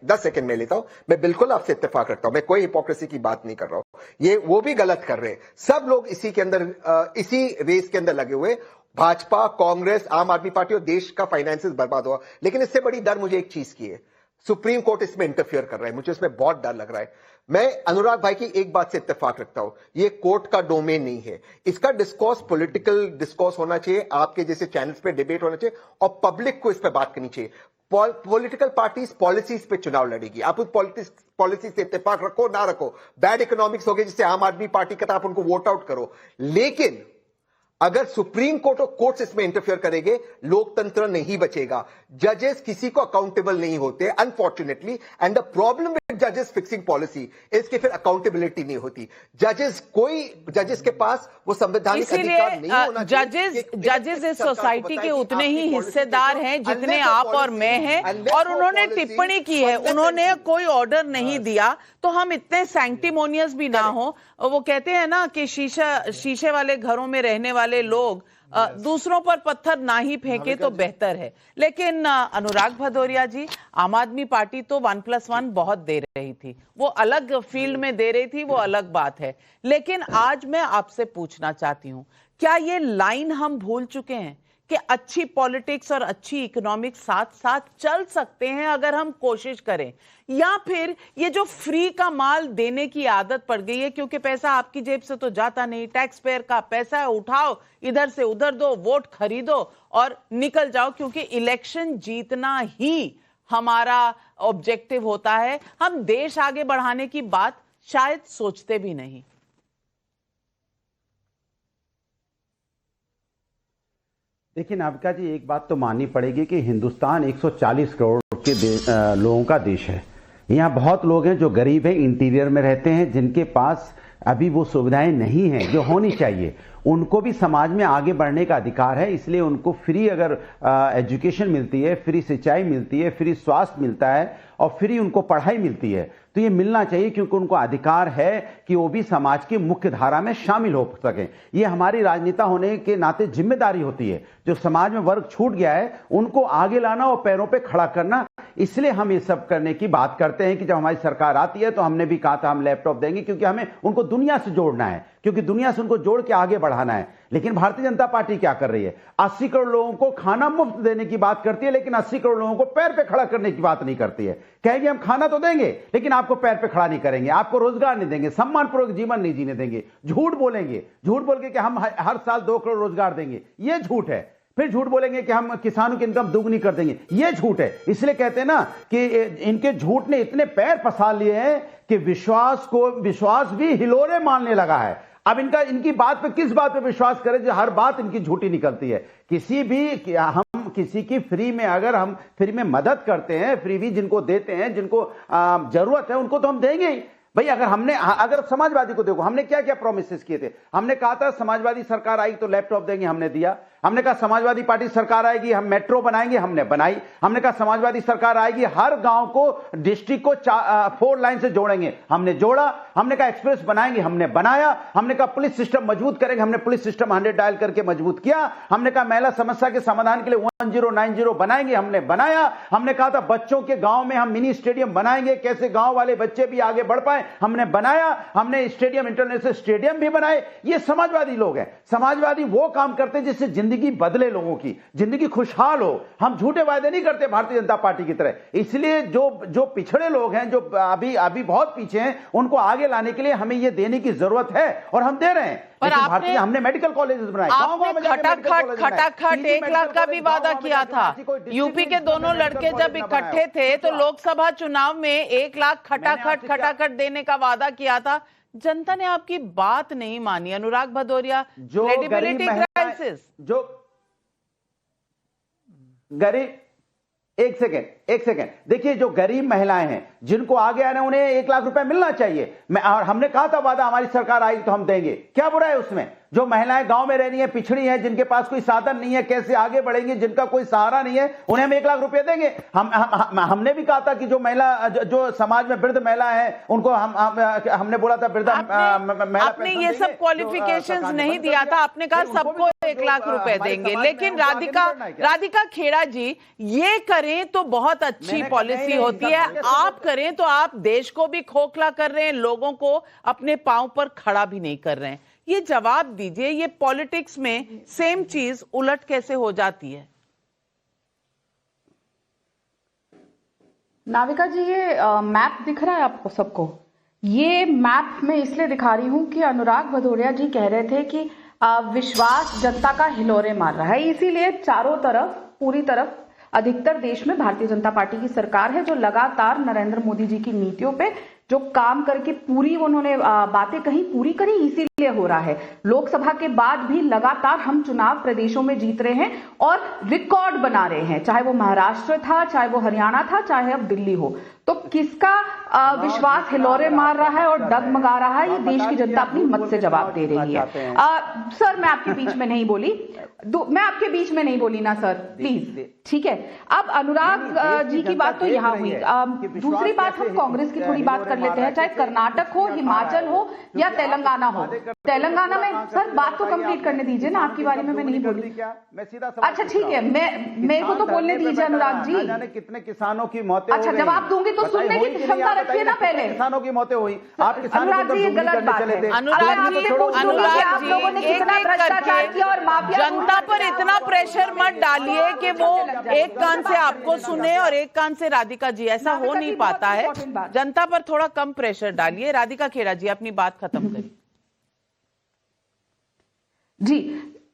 10 सेकंड में लेता हूं। मैं बिल्कुल आपसे इत्तेफाक रखता हूं, मैं कोई हिपोक्रेसी की बात नहीं कर रहा हूं। ये वो भी गलत कर रहे हैं, सब लोग इसी के अंदर, इसी रेस के अंदर लगे हुए, भाजपा, कांग्रेस, आम आदमी पार्टी, और देश का फाइनेंसेस बर्बाद हुआ। लेकिन इससे बड़ी डर मुझे एक चीज की है, सुप्रीम कोर्ट इसमें इंटरफियर कर रहा है, मुझे इसमें बहुत डर लग रहा है। मैं अनुराग भाई की एक बात से इत्तेफाक रखता हूं, ये कोर्ट का डोमेन नहीं है। इसका डिस्कोर्स पॉलिटिकल डिस्कोर्स होना चाहिए, आपके जैसे चैनल्स पे डिबेट होना चाहिए और पब्लिक को इस पे बात करनी चाहिए। पॉलिटिकल पार्टीज पॉलिसीज पे चुनाव लड़ेगी, आप उस पॉलिसी से इत्तेफाक रखो ना रखो। बैड इकोनॉमिक्स हो गए जिससे आम आदमी पार्टी का, आप उनको वोट आउट करो, लेकिन अगर सुप्रीम कोर्ट और कोर्ट्स इसमें इंटरफियर करेंगे, लोकतंत्र नहीं बचेगा। जजेस किसी को अकाउंटेबल नहीं होते, unfortunately, and the problem with जजेस फिक्सिंग पॉलिसी इसके फिर अकाउंटेबिलिटी नहीं होती। जजेस के पास वो संवैधानिक अधिकार नहीं होना चाहिए। जजेस इस सोसाइटी के उतने ही हिस्सेदार हैं जितने आप और मैं हैं, और उन्होंने टिप्पणी की है, उन्होंने कोई ऑर्डर नहीं दिया, तो हम इतने सैंक्टिमोनियस भी ना हो। वो कहते हैं ना कि शीशे वाले घरों में रहने वाले लोग दूसरों पर पत्थर ना ही फेंके तो बेहतर है। लेकिन अनुराग भदौरिया जी, आम आदमी पार्टी तो 1+1 बहुत दे रही थी, वो अलग फील्ड में दे रही थी, वो अलग बात है। लेकिन आज मैं आपसे पूछना चाहती हूं, क्या ये लाइन हम भूल चुके हैं कि अच्छी पॉलिटिक्स और अच्छी इकोनॉमिक्स साथ साथ चल सकते हैं अगर हम कोशिश करें? या फिर ये जो फ्री का माल देने की आदत पड़ गई है, क्योंकि पैसा आपकी जेब से तो जाता नहीं, टैक्स पेयर का पैसा है, उठाओ इधर से उधर दो, वोट खरीदो और निकल जाओ, क्योंकि इलेक्शन जीतना ही हमारा ऑब्जेक्टिव होता है। हम देश आगे बढ़ाने की बात शायद सोचते भी नहीं। देखिए नाविका जी, एक बात तो माननी पड़ेगी कि हिंदुस्तान 140 करोड़ के लोगों का देश है। यहाँ बहुत लोग हैं जो गरीब हैं, इंटीरियर में रहते हैं, जिनके पास अभी वो सुविधाएं नहीं हैं जो होनी चाहिए। उनको भी समाज में आगे बढ़ने का अधिकार है, इसलिए उनको फ्री अगर एजुकेशन मिलती है, फ्री सिंचाई मिलती है, फ्री स्वास्थ्य मिलता है और फ्री उनको पढ़ाई मिलती है, तो ये मिलना चाहिए, क्योंकि उनको अधिकार है कि वो भी समाज की मुख्य धारा में शामिल हो सकें। ये हमारी राजनेता होने के नाते जिम्मेदारी होती है। जो समाज में वर्ग छूट गया है उनको आगे लाना और पैरों पे खड़ा करना, इसलिए हम ये सब करने की बात करते हैं कि जब हमारी सरकार आती है तो हमने भी कहा था हम लैपटॉप देंगे, क्योंकि हमें उनको दुनिया से जोड़ना है, क्योंकि दुनिया से उनको जोड़ के आगे बढ़ाना है। लेकिन भारतीय जनता पार्टी क्या कर रही है? 80 करोड़ लोगों को खाना मुफ्त देने की बात करती है, लेकिन 80 करोड़ लोगों को पैर पे खड़ा करने की बात नहीं करती है। कहेंगे हम खाना तो देंगे, लेकिन आपको पैर पे खड़ा नहीं करेंगे, आपको रोजगार नहीं देंगे, सम्मानपूर्वक जीवन नहीं जीने देंगे। झूठ बोलेंगे, झूठ बोल के कि हम हर साल 2 करोड़ रोजगार देंगे, ये झूठ है। फिर झूठ बोलेंगे कि हम किसानों की इनकम दुगनी कर देंगे, ये झूठ है। इसलिए कहते हैं ना कि इनके झूठ ने इतने पैर पसार लिए हैं कि विश्वास भी हिलोरे मारने लगा है। अब इनकी बात पे किस बात पे विश्वास करें जो हर बात इनकी झूठी निकलती है? हम किसी की फ्री में, अगर हम फ्री में मदद करते हैं, फ्री भी जिनको देते हैं, जिनको जरूरत है, उनको तो हम देंगे ही भाई। अगर समाजवादी को देखो, हमने क्या क्या प्रोमिसेस किए थे। हमने कहा था समाजवादी सरकार आएगी तो लैपटॉप देंगे, हमने दिया। हमने कहा समाजवादी पार्टी सरकार आएगी हम मेट्रो बनाएंगे, हमने बनाई। हमने कहा समाजवादी सरकार आएगी हर गांव को, डिस्ट्रिक्ट को 4 लाइन से जोड़ेंगे, हमने जोड़ा। हमने कहा एक्सप्रेस बनाएंगे, हमने बनाया। हमने कहा पुलिस सिस्टम मजबूत करेंगे, हमने पुलिस सिस्टम 100 डायल करके मजबूत किया। हमने कहा महिला समस्या के समाधान के लिए 1090 बनाएंगे, हमने बनाया। हमने कहा था बच्चों के गांव में हम मिनी स्टेडियम बनाएंगे, कैसे गांव वाले बच्चे भी आगे बढ़ पाए, हमने बनाया। हमने स्टेडियम, इंटरनेशनल स्टेडियम भी बनाए। ये समाजवादी लोग हैं। समाजवादी वो काम करते हैं जिससे जिंदगी बदले, लोगों की जिंदगी खुशहाल हो। हम झूठे वादे नहीं करते भारतीय जनता पार्टी की तरह। इसलिए जो पिछड़े लोग हैं, जो अभी बहुत पीछे हैं, उनको आगे लाने के लिए हमें ये देने की जरूरत है और हम दे रहे हैं। पर हमने मेडिकल कॉलेजेस बनाए, खटाखट 1 लाख का भी वादा किया था। यूपी के दोनों लड़के जब इकट्ठे थे तो लोकसभा चुनाव में 1 लाख खटाखट देने का वादा किया था। जनता ने आपकी बात नहीं मानी। अनुराग भदौरिया, क्रेडिबिलिटी क्राइसिस। जो गरीब, एक सेकेंड देखिए, जो गरीब महिलाएं हैं जिनको आगे आने, उन्हें 1 लाख रुपए मिलना चाहिए। और हमने कहा था वादा हमारी सरकार आएगी तो हम देंगे। क्या बुरा है उसमें? जो महिलाएं गांव में रहनी है, पिछड़ी हैं, जिनके पास कोई साधन नहीं है, कैसे आगे बढ़ेंगे, जिनका कोई सहारा नहीं है, उन्हें हम 1 लाख रुपए देंगे। हमने भी कहा था कि जो महिला, जो समाज में वृद्ध महिला है, उनको हमने बोला था वृद्धा महिला। आपने ये सब क्वालिफिकेशंस नहीं दिया था। आपने कहा सबको 1 लाख रुपए देंगे। लेकिन राधिका खेड़ा जी, ये करें तो बहुत अच्छी पॉलिसी होती है, आप करें तो आप देश को भी खोखला कर रहे हैं, लोगों को अपने पांव पर खड़ा भी नहीं कर रहे हैं। ये जवाब दीजिए, ये पॉलिटिक्स में सेम चीज उलट कैसे हो जाती है? नाविका जी, ये मैप दिख रहा है आपको सबको? ये मैप मैं इसलिए दिखा रही हूं कि अनुराग भदौरिया जी कह रहे थे कि विश्वास जनता का हिलोरे मार रहा है, इसीलिए चारों तरफ, पूरी तरफ, अधिकतर देश में भारतीय जनता पार्टी की सरकार है, जो लगातार नरेंद्र मोदी जी की नीतियों पे जो काम करके पूरी उन्होंने बातें कही, पूरी करी, इसीलिए हो रहा है। लोकसभा के बाद भी लगातार हम चुनाव प्रदेशों में जीत रहे हैं और रिकॉर्ड बना रहे हैं, चाहे वो महाराष्ट्र था, चाहे वो हरियाणा था, चाहे अब दिल्ली हो। तो किसका विश्वास हिलोरे मार रहा है और डगमगा रहा है, ये देश की जनता अपनी मत से जवाब दे रही है। सर, मैं आपके बीच में नहीं बोली, मैं आपके बीच में नहीं बोली ना सर, प्लीज, ठीक है। अब अनुराग जी की बात तो यहाँ हुई। दूसरी बात, हम कांग्रेस की थोड़ी बात कर लेते हैं, चाहे कर्नाटक हो, हिमाचल हो या तेलंगाना हो। तेलंगाना में सर बात तो कंप्लीट करने दीजिए ना, आपके बारे में मैं नहीं बोली। अच्छा ठीक है, मेरे को तो बोलने दीजिए अनुराग जी। कितने किसानों की मौतें, अच्छा जवाब दूंगी तो सुनने की क्षमता रखिए ना पहले। किसानों की मौतें हुई, आप अनुराग जी, ये गलत बात है। अनुराग जी, आप लोगों ने कितना भ्रष्टाचार किया और माफिया। जनता पर इतना प्रेशर मत डालिए कि वो एक कान से आपको सुने और एक कान से राधिका जी, ऐसा हो नहीं पाता है। जनता पर थोड़ा कम प्रेशर डालिए। राधिका खेड़ा जी, अपनी बात खत्म करिए। जी,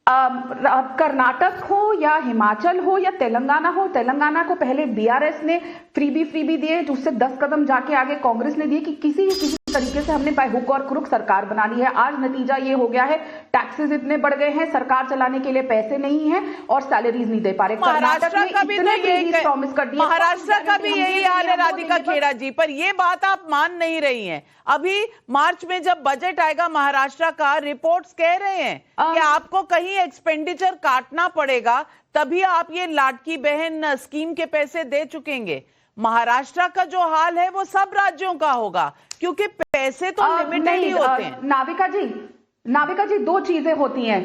कर्नाटक हो या हिमाचल हो या तेलंगाना हो, तेलंगाना को पहले बीआरएस ने फ्रीबी दिए, उससे 10 कदम जाके आगे कांग्रेस ने दिए कि किसी तरीके से हमने बाय हुक और क्रुक सरकार बना ली है। आज नतीजा ये हो गया है, टैक्सेस इतने बढ़ गए हैं, सरकार चलाने के लिए पैसे नहीं है और सैलरीज नहीं दे पा रहे। महाराष्ट्र का भी प्रॉमिस कर दिया, महाराष्ट्र का भी यही हाल है राधिका खेड़ा जी। पर ये बात आप मान नहीं रही हैं। अभी मार्च में जब बजट आएगा महाराष्ट्र का, रिपोर्ट्स कह रहे हैं कि आपको कहीं एक्सपेंडिचर काटना पड़ेगा, तभी आप ये लाडकी बहन स्कीम के पैसे दे चुकेंगे। महाराष्ट्र का जो हाल है वो सब राज्यों का होगा, क्योंकि पैसे तो लिमिटेड ही होते हैं। नाविका जी, 2 चीजें होती हैं।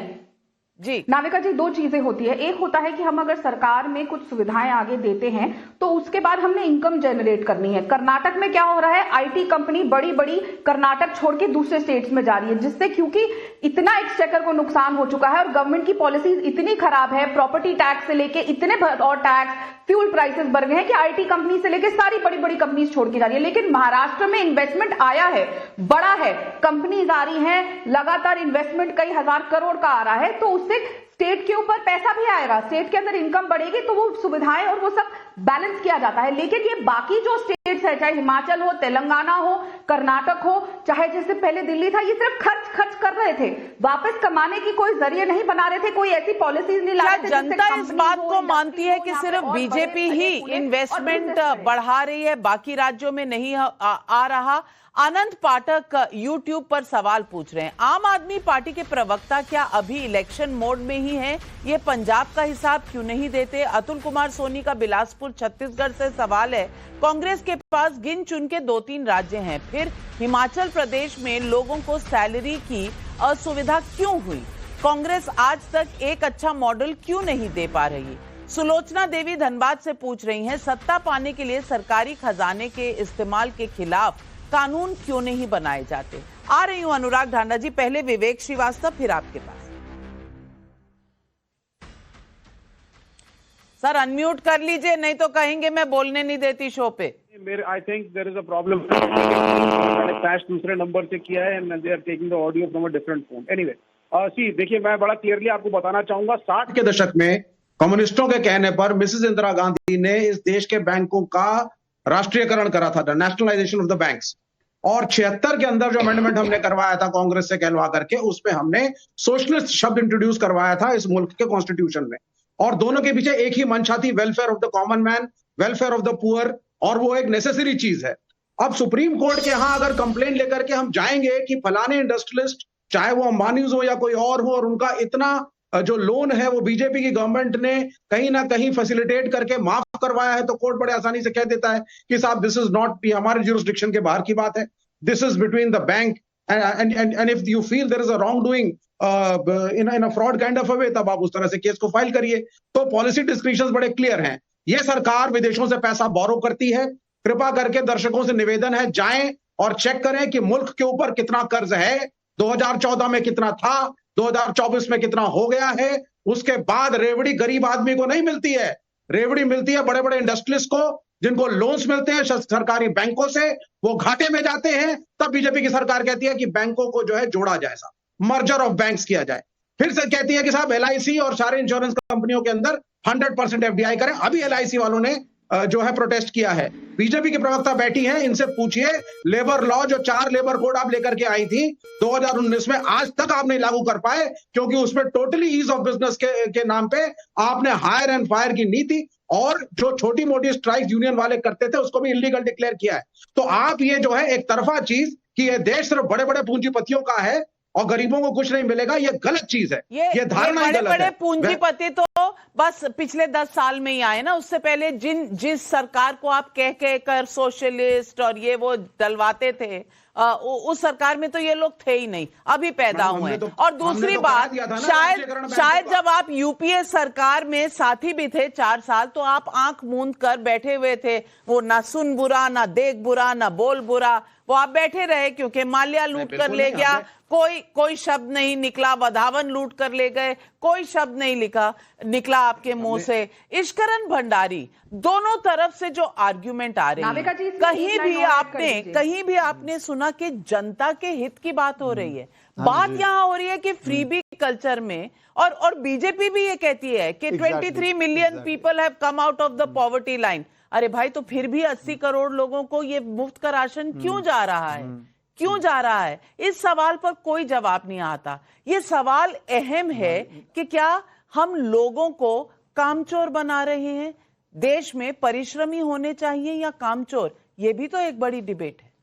जी नाविका जी, दो चीजें होती है। एक होता है कि हम अगर सरकार में कुछ सुविधाएं आगे देते हैं तो उसके बाद हमने इनकम जनरेट करनी है। कर्नाटक में क्या हो रहा है, आईटी कंपनी बड़ी बड़ी कर्नाटक छोड़ के दूसरे स्टेट्स में जा रही है, जिससे क्योंकि इतना एक्सचेकर को नुकसान हो चुका है और गवर्नमेंट की पॉलिसीज इतनी खराब है, प्रॉपर्टी टैक्स से लेके इतने और टैक्स, फ्यूल प्राइसेस बढ़ गए हैं कि आईटी कंपनी से लेके सारी बड़ी बड़ी कंपनीज छोड़ के जा रही है। लेकिन महाराष्ट्र में इन्वेस्टमेंट आया है, बड़ा है, कंपनीज आ रही हैं, लगातार इन्वेस्टमेंट कई हजार करोड़ का आ रहा है, तो उससे स्टेट के ऊपर पैसा भी आएगा, स्टेट के अंदर इनकम बढ़ेगी, तो वो सुविधाएं और वो सब बैलेंस किया जाता है। लेकिन ये बाकी जो स्टेट्स है, चाहे हिमाचल हो, तेलंगाना हो, कर्नाटक हो, चाहे जैसे पहले दिल्ली था, ये सिर्फ खर्च कर रहे थे, वापस कमाने की कोई जरिए नहीं बना रहे थे, कोई ऐसी पॉलिसीज नहीं ला रहे थे। जनता इस बात को मानती है कि सिर्फ बीजेपी ही इन्वेस्टमेंट बढ़ा रही है, बाकी राज्यों में नहीं आ रहा? आनंद पाठक YouTube पर सवाल पूछ रहे हैं, आम आदमी पार्टी के प्रवक्ता क्या अभी इलेक्शन मोड में ही हैं? ये पंजाब का हिसाब क्यों नहीं देते? अतुल कुमार सोनी का बिलासपुर छत्तीसगढ़ से सवाल है, कांग्रेस के पास गिन चुन के 2-3 राज्य हैं, फिर हिमाचल प्रदेश में लोगों को सैलरी की असुविधा क्यों हुई? कांग्रेस आज तक एक अच्छा मॉडल क्यों नहीं दे पा रही? सुलोचना देवी धनबाद से पूछ रही हैं, सत्ता पाने के लिए सरकारी खजाने के इस्तेमाल के खिलाफ कानून क्यों नहीं बनाए जाते? आ रही हूं अनुराग ढांडा जी, पहले विवेक श्रीवास्तव, फिर आपके पास। सर अनम्यूट कर लीजिए, नहीं तो कहेंगे मैं बोलने नहीं देती शो पे। I think there is a problem, patch दूसरे नंबर से किया है and they are taking the audio from a different phone. Anyway see, देखिए मैं बड़ा क्लियरली आपको बताना चाहूंगा, 60 के दशक में कम्युनिस्टों के कहने पर मिसेस इंदिरा गांधी ने इस देश के बैंकों का राष्ट्रीयकरण करा था, नेशनलाइजेशन ऑफ द बैंक्स, और 76 के अंदर जो अमेंडमेंट हमने करवाया था कांग्रेस से कहलवा करके, उसमें हमने सोशलिस्ट शब्द इंट्रोड्यूस करवाया था इस मुल्क के कॉन्स्टिट्यूशन में, और दोनों के पीछे एक ही मंशा थी, welfare of the common man, welfare of the poor, और वो एक नेसेसरी चीज है। अब सुप्रीम कोर्ट के यहां अगर कंप्लेन लेकर के हम जाएंगे कि फलाने इंडस्ट्रियलिस्ट, चाहे वो अंबानीज हो या कोई और हो, और उनका इतना जो लोन है वो बीजेपी की गवर्नमेंट ने कहीं ना कहीं फैसिलिटेट करके माफ करवाया है, तो कोर्ट बड़े आसानी से कह देता है कि साहब दिस इज नॉट, हमारे ज्यूरिसडिक्शन के बाहर की बात है, this is between the bank and if you feel there is a wrong doing in a fraud kind of a way, तब आप उस तरह से केस को फाइल करिए। तो पॉलिसी डिस्क्रिप्शंस बड़े क्लियर हैं। ये सरकार विदेशों से पैसा बोरो करती है, कृपा करके दर्शकों से निवेदन है, जाएं और चेक करें कि मुल्क के ऊपर कितना कर्ज है, 2014 में कितना था, 2024 में कितना हो गया है। उसके बाद रेवड़ी गरीब आदमी को नहीं मिलती है, रेवड़ी मिलती है बड़े बड़े इंडस्ट्रियलिस्ट को, जिनको लोन्स मिलते हैं सरकारी बैंकों से, वो घाटे में जाते हैं। तब बीजेपी की सरकार कहती है कि बैंकों को जो है जोड़ा जाए, साहब मर्जर ऑफ बैंक्स किया जाए। फिर से कहती है कि साहब LIC और सारे इंश्योरेंस कंपनियों के अंदर 100% FDI करें। अभी LIC वालों ने जो है प्रोटेस्ट किया है। बीजेपी की प्रवक्ता बैठी हैं, इनसे पूछिए लेबर लॉ जो 4 लेबर कोड आप लेकर के आई थी 2019 में, आज तक आप नहीं लागू कर पाए, क्योंकि उसमें टोटली ईज ऑफ बिजनेस के नाम पे आपने हायर एंड फायर की नीति, और जो छोटी मोटी स्ट्राइक यूनियन वाले करते थे उसको भी इलीगल डिक्लेयर किया है। तो आप ये जो है एक तरफा चीज कि ये देश सिर्फ बड़े बड़े पूंजीपतियों का है और गरीबों को कुछ नहीं मिलेगा, ये गलत चीज है, ये धारणा ही गलत है। बड़े पूंजीपति तो बस पिछले 10 साल में ही आए ना, उससे पहले जिस सरकार को आप कह कर सोशलिस्ट और ये वो डलवाते थे, उस सरकार में तो ये लोग थे ही नहीं, अभी पैदा हुए हैं। और दूसरी बात, शायद जब आप यूपीए सरकार में साथी भी थे 4 साल, तो आप आंख मूंद कर बैठे हुए थे, वो ना सुन बुरा, ना देख बुरा, ना बोल बुरा, वो आप बैठे रहे, क्योंकि माल्या लूट कर ले गया, कोई शब्द नहीं निकला, वधावन लूट कर ले गए, कोई शब्द नहीं निकला आपके मुंह से। इश्करन भंडारी, दोनों तरफ से जो आर्ग्यूमेंट आ रहे हैं, कहीं भी आपने सुना कि जनता के हित की बात हो रही है? बात यहाँ हो रही है कि फ्रीबी कल्चर में, और बीजेपी भी ये कहती है कि 23 million people have come out of the poverty line. अरे भाई, तो फिर भी 80 करोड़ लोगों को ये मुफ्त का राशन क्यों जा रहा है? क्यों जा रहा है? इस सवाल पर कोई जवाब नहीं आता। ये सवाल अहम है कि क्या हम लोगों को कामचोर बना रहे हैं? देश में परिश्रमी होने चाहिए या कामचोर? ये भी तो एक बड़ी डिबेट है।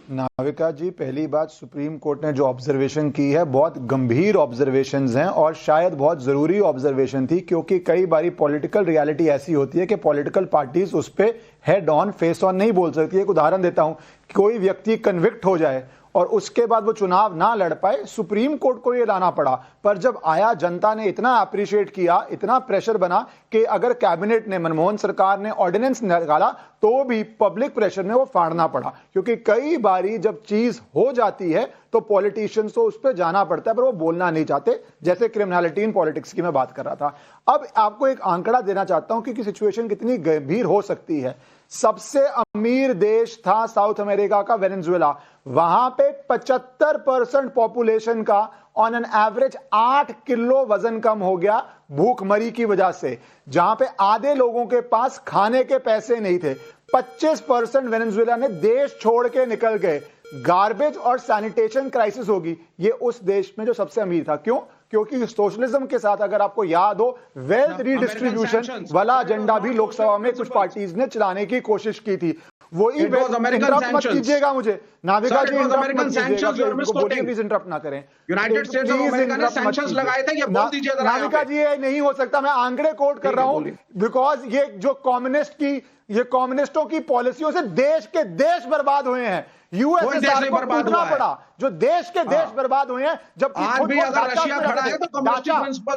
नाविका जी, पहली बात, सुप्रीम कोर्ट ने जो ऑब्जर्वेशन की है बहुत गंभीर ऑब्जर्वेशंस हैं, और शायद बहुत ज़रूरी ऑब्जर्वेशन थी, क्योंकि कई बारी पॉलिटिकल रियलिटी ऐसी होती है कि पॉलिटिकल पार्टीज उस पर हेड ऑन फेस ऑन नहीं बोल सकती। एक उदाहरण देता हूं, कोई व्यक्ति कन्विक्ट हो जाए और उसके बाद वो चुनाव ना लड़ पाए, सुप्रीम कोर्ट को ये लाना पड़ा। पर जब आया, जनता ने इतना अप्रिशिएट किया, इतना प्रेशर बना कि अगर कैबिनेट ने, मनमोहन सरकार ने ऑर्डिनेंस निकाला तो भी पब्लिक प्रेशर में वो फाड़ना पड़ा, क्योंकि कई बारी जब चीज हो जाती है तो पॉलिटिशियंस को उस पर जाना पड़ता है, पर वो बोलना नहीं चाहते, जैसे क्रिमिनलिटी इन पॉलिटिक्स की मैं बात कर रहा था। अब आपको एक आंकड़ा देना चाहता हूं कि सिचुएशन कितनी गंभीर हो सकती है। सबसे अमीर देश था साउथ अमेरिका का वेनेजुएला, वहां पे 75% पॉपुलेशन का ऑन एन एवरेज 8 किलो वजन कम हो गया भूखमरी की वजह से, जहां पे आधे लोगों के पास खाने के पैसे नहीं थे। 25% वेनेजुएला ने देश छोड़ के निकल गए। गार्बेज और सैनिटेशन क्राइसिस होगी ये उस देश में जो सबसे अमीर था। क्यों? क्योंकि सोशलिज्म के साथ, अगर आपको याद हो, वेल्थ रीडिस्ट्रीब्यूशन वाला एजेंडा भी लोकसभा में कुछ पार्टीज ने चलाने की कोशिश की थी। वो इंटरप्ट मत कीजिएगा मुझे, नाविका जी, प्लीज इंटरप्ट ना करें। यूनाइटेड स्टेट्स ऑफ अमेरिका ने सैंक्शंस लगाए थे, ये बोल दीजिए जरा। नाविका जी, ये नहीं हो सकता, मैं आंकड़े कोट कर रहा हूं, बिकॉज ये जो कम्युनिस्टों की पॉलिसियों से देश के देश बर्बाद हुए हैं। यूएसएसआर को टूटना पड़ा, जो देश के देश बर्बाद हुए हैं। जबकि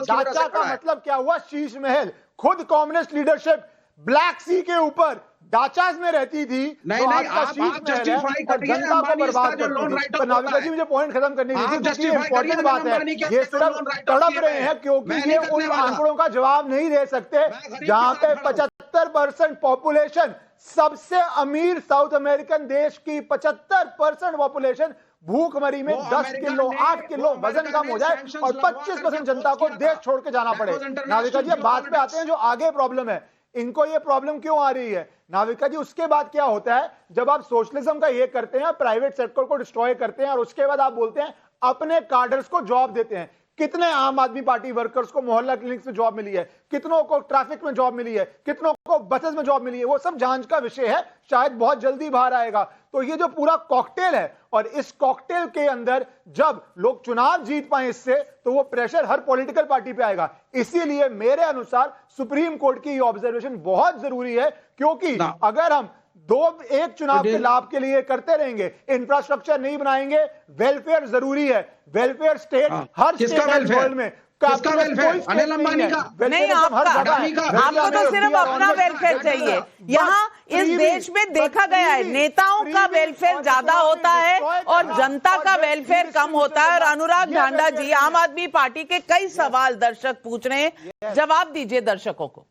ढांचा का मतलब क्या हुआ? शीश महल। खुद कम्युनिस्ट लीडरशिप ब्लैक सी के ऊपर डाचास में रहती थी। नहीं, आप जस्टिफाई करिए अंबानी इसका जो लोन राइट ऑफ नाविका जी, मुझे पॉइंट खत्म करने दीजिए, इंपॉर्टेंट बात है। ये सिर्फ तड़प रहे हैं क्योंकि ये उन आंकड़ों का जवाब नहीं दे सकते जहां पे 75% पॉपुलेशन, सबसे अमीर साउथ अमेरिकन देश की 75% पॉपुलेशन भूखमरी में 10 किलो 8 किलो वजन कम हो जाए और 25% जनता को देश छोड़ के जाना पड़े। नाविका जी, बात पे आते हैं जो आगे प्रॉब्लम है, इनको ये प्रॉब्लम क्यों आ रही है नाविका जी? उसके बाद क्या होता है, जब आप सोशलिज्म का ये करते हैं, प्राइवेट सेक्टर को डिस्ट्रॉय करते हैं और उसके बाद आप बोलते हैं अपने कार्डर्स को जॉब देते हैं। कितने आम आदमी पार्टी वर्कर्स को मोहल्ला क्लिनिक्स में जॉब मिली है, कितनों को ट्रैफिक में जॉब मिली है, कितनों को बसेस में जॉब मिली है, वो सब जांच का विषय है, शायद बहुत जल्दी बाहर आएगा। तो ये जो पूरा कॉकटेल है, और इस कॉकटेल के अंदर जब लोग चुनाव जीत पाए इससे, तो वो प्रेशर हर पॉलिटिकल पार्टी पे आएगा। इसीलिए मेरे अनुसार सुप्रीम कोर्ट की ऑब्जर्वेशन बहुत जरूरी है, क्योंकि अगर हम एक चुनाव के लाभ के लिए करते रहेंगे, इंफ्रास्ट्रक्चर नहीं बनाएंगे, वेलफेयर जरूरी है, वेलफेयर स्टेट हर स्टेट वर्ल्ड में। किसका वेलफेयर? अनिल अंबानी का नहीं, आपको तो सिर्फ अपना वेलफेयर चाहिए। यहाँ इस देश में देखा गया है नेताओं का वेलफेयर ज्यादा होता है और जनता का वेलफेयर कम होता है। और अनुराग ढांडा जी, आम आदमी पार्टी के कई सवाल दर्शक पूछ रहे हैं, जवाब दीजिए दर्शकों को।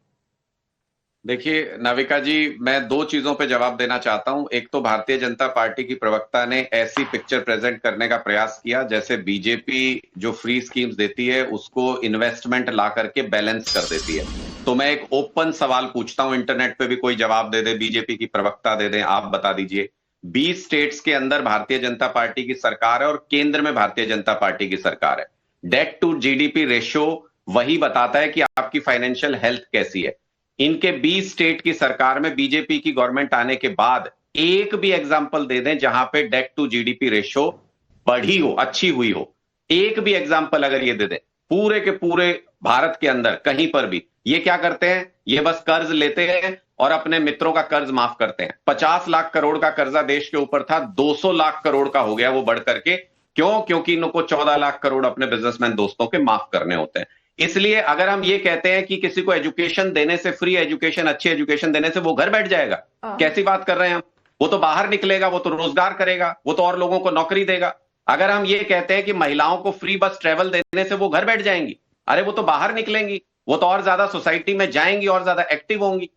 देखिए नाविका जी, मैं दो चीजों पे जवाब देना चाहता हूं। एक तो भारतीय जनता पार्टी की प्रवक्ता ने ऐसी पिक्चर प्रेजेंट करने का प्रयास किया जैसे बीजेपी जो फ्री स्कीम्स देती है उसको इन्वेस्टमेंट ला करके बैलेंस कर देती है। तो मैं एक ओपन सवाल पूछता हूं, इंटरनेट पे भी कोई जवाब दे दे, बीजेपी की प्रवक्ता दे दें, आप बता दीजिए। 20 स्टेट्स के अंदर भारतीय जनता पार्टी की सरकार है और केंद्र में भारतीय जनता पार्टी की सरकार है। डेट टू जीडीपी रेशियो वही बताता है कि आपकी फाइनेंशियल हेल्थ कैसी है। इनके 20 स्टेट की सरकार में बीजेपी की गवर्नमेंट आने के बाद एक भी एग्जांपल दे दें जहां पे डेट टू जीडीपी रेशियो बढ़ी हो, अच्छी हुई हो। एक भी एग्जांपल अगर ये दे दें पूरे के पूरे भारत के अंदर कहीं पर भी। ये क्या करते हैं? ये बस कर्ज लेते हैं और अपने मित्रों का कर्ज माफ करते हैं। 50 लाख करोड़ का कर्जा देश के ऊपर था, 200 लाख करोड़ का हो गया वो बढ़ करके। क्यों? क्योंकि इनको 14 लाख करोड़ अपने बिजनेसमैन दोस्तों के माफ करने होते हैं। इसलिए अगर हम ये कहते हैं कि किसी को एजुकेशन देने से, फ्री एजुकेशन, अच्छी एजुकेशन देने से वो घर बैठ जाएगा, कैसी बात कर रहे हैं हम? वो तो बाहर निकलेगा, वो तो रोजगार करेगा, वो तो और लोगों को नौकरी देगा। अगर हम ये कहते हैं कि महिलाओं को फ्री बस ट्रेवल देने से वो घर बैठ जाएंगी, अरे वो तो बाहर निकलेंगी, वो तो और ज्यादा सोसाइटी में जाएंगी और ज्यादा एक्टिव होंगी।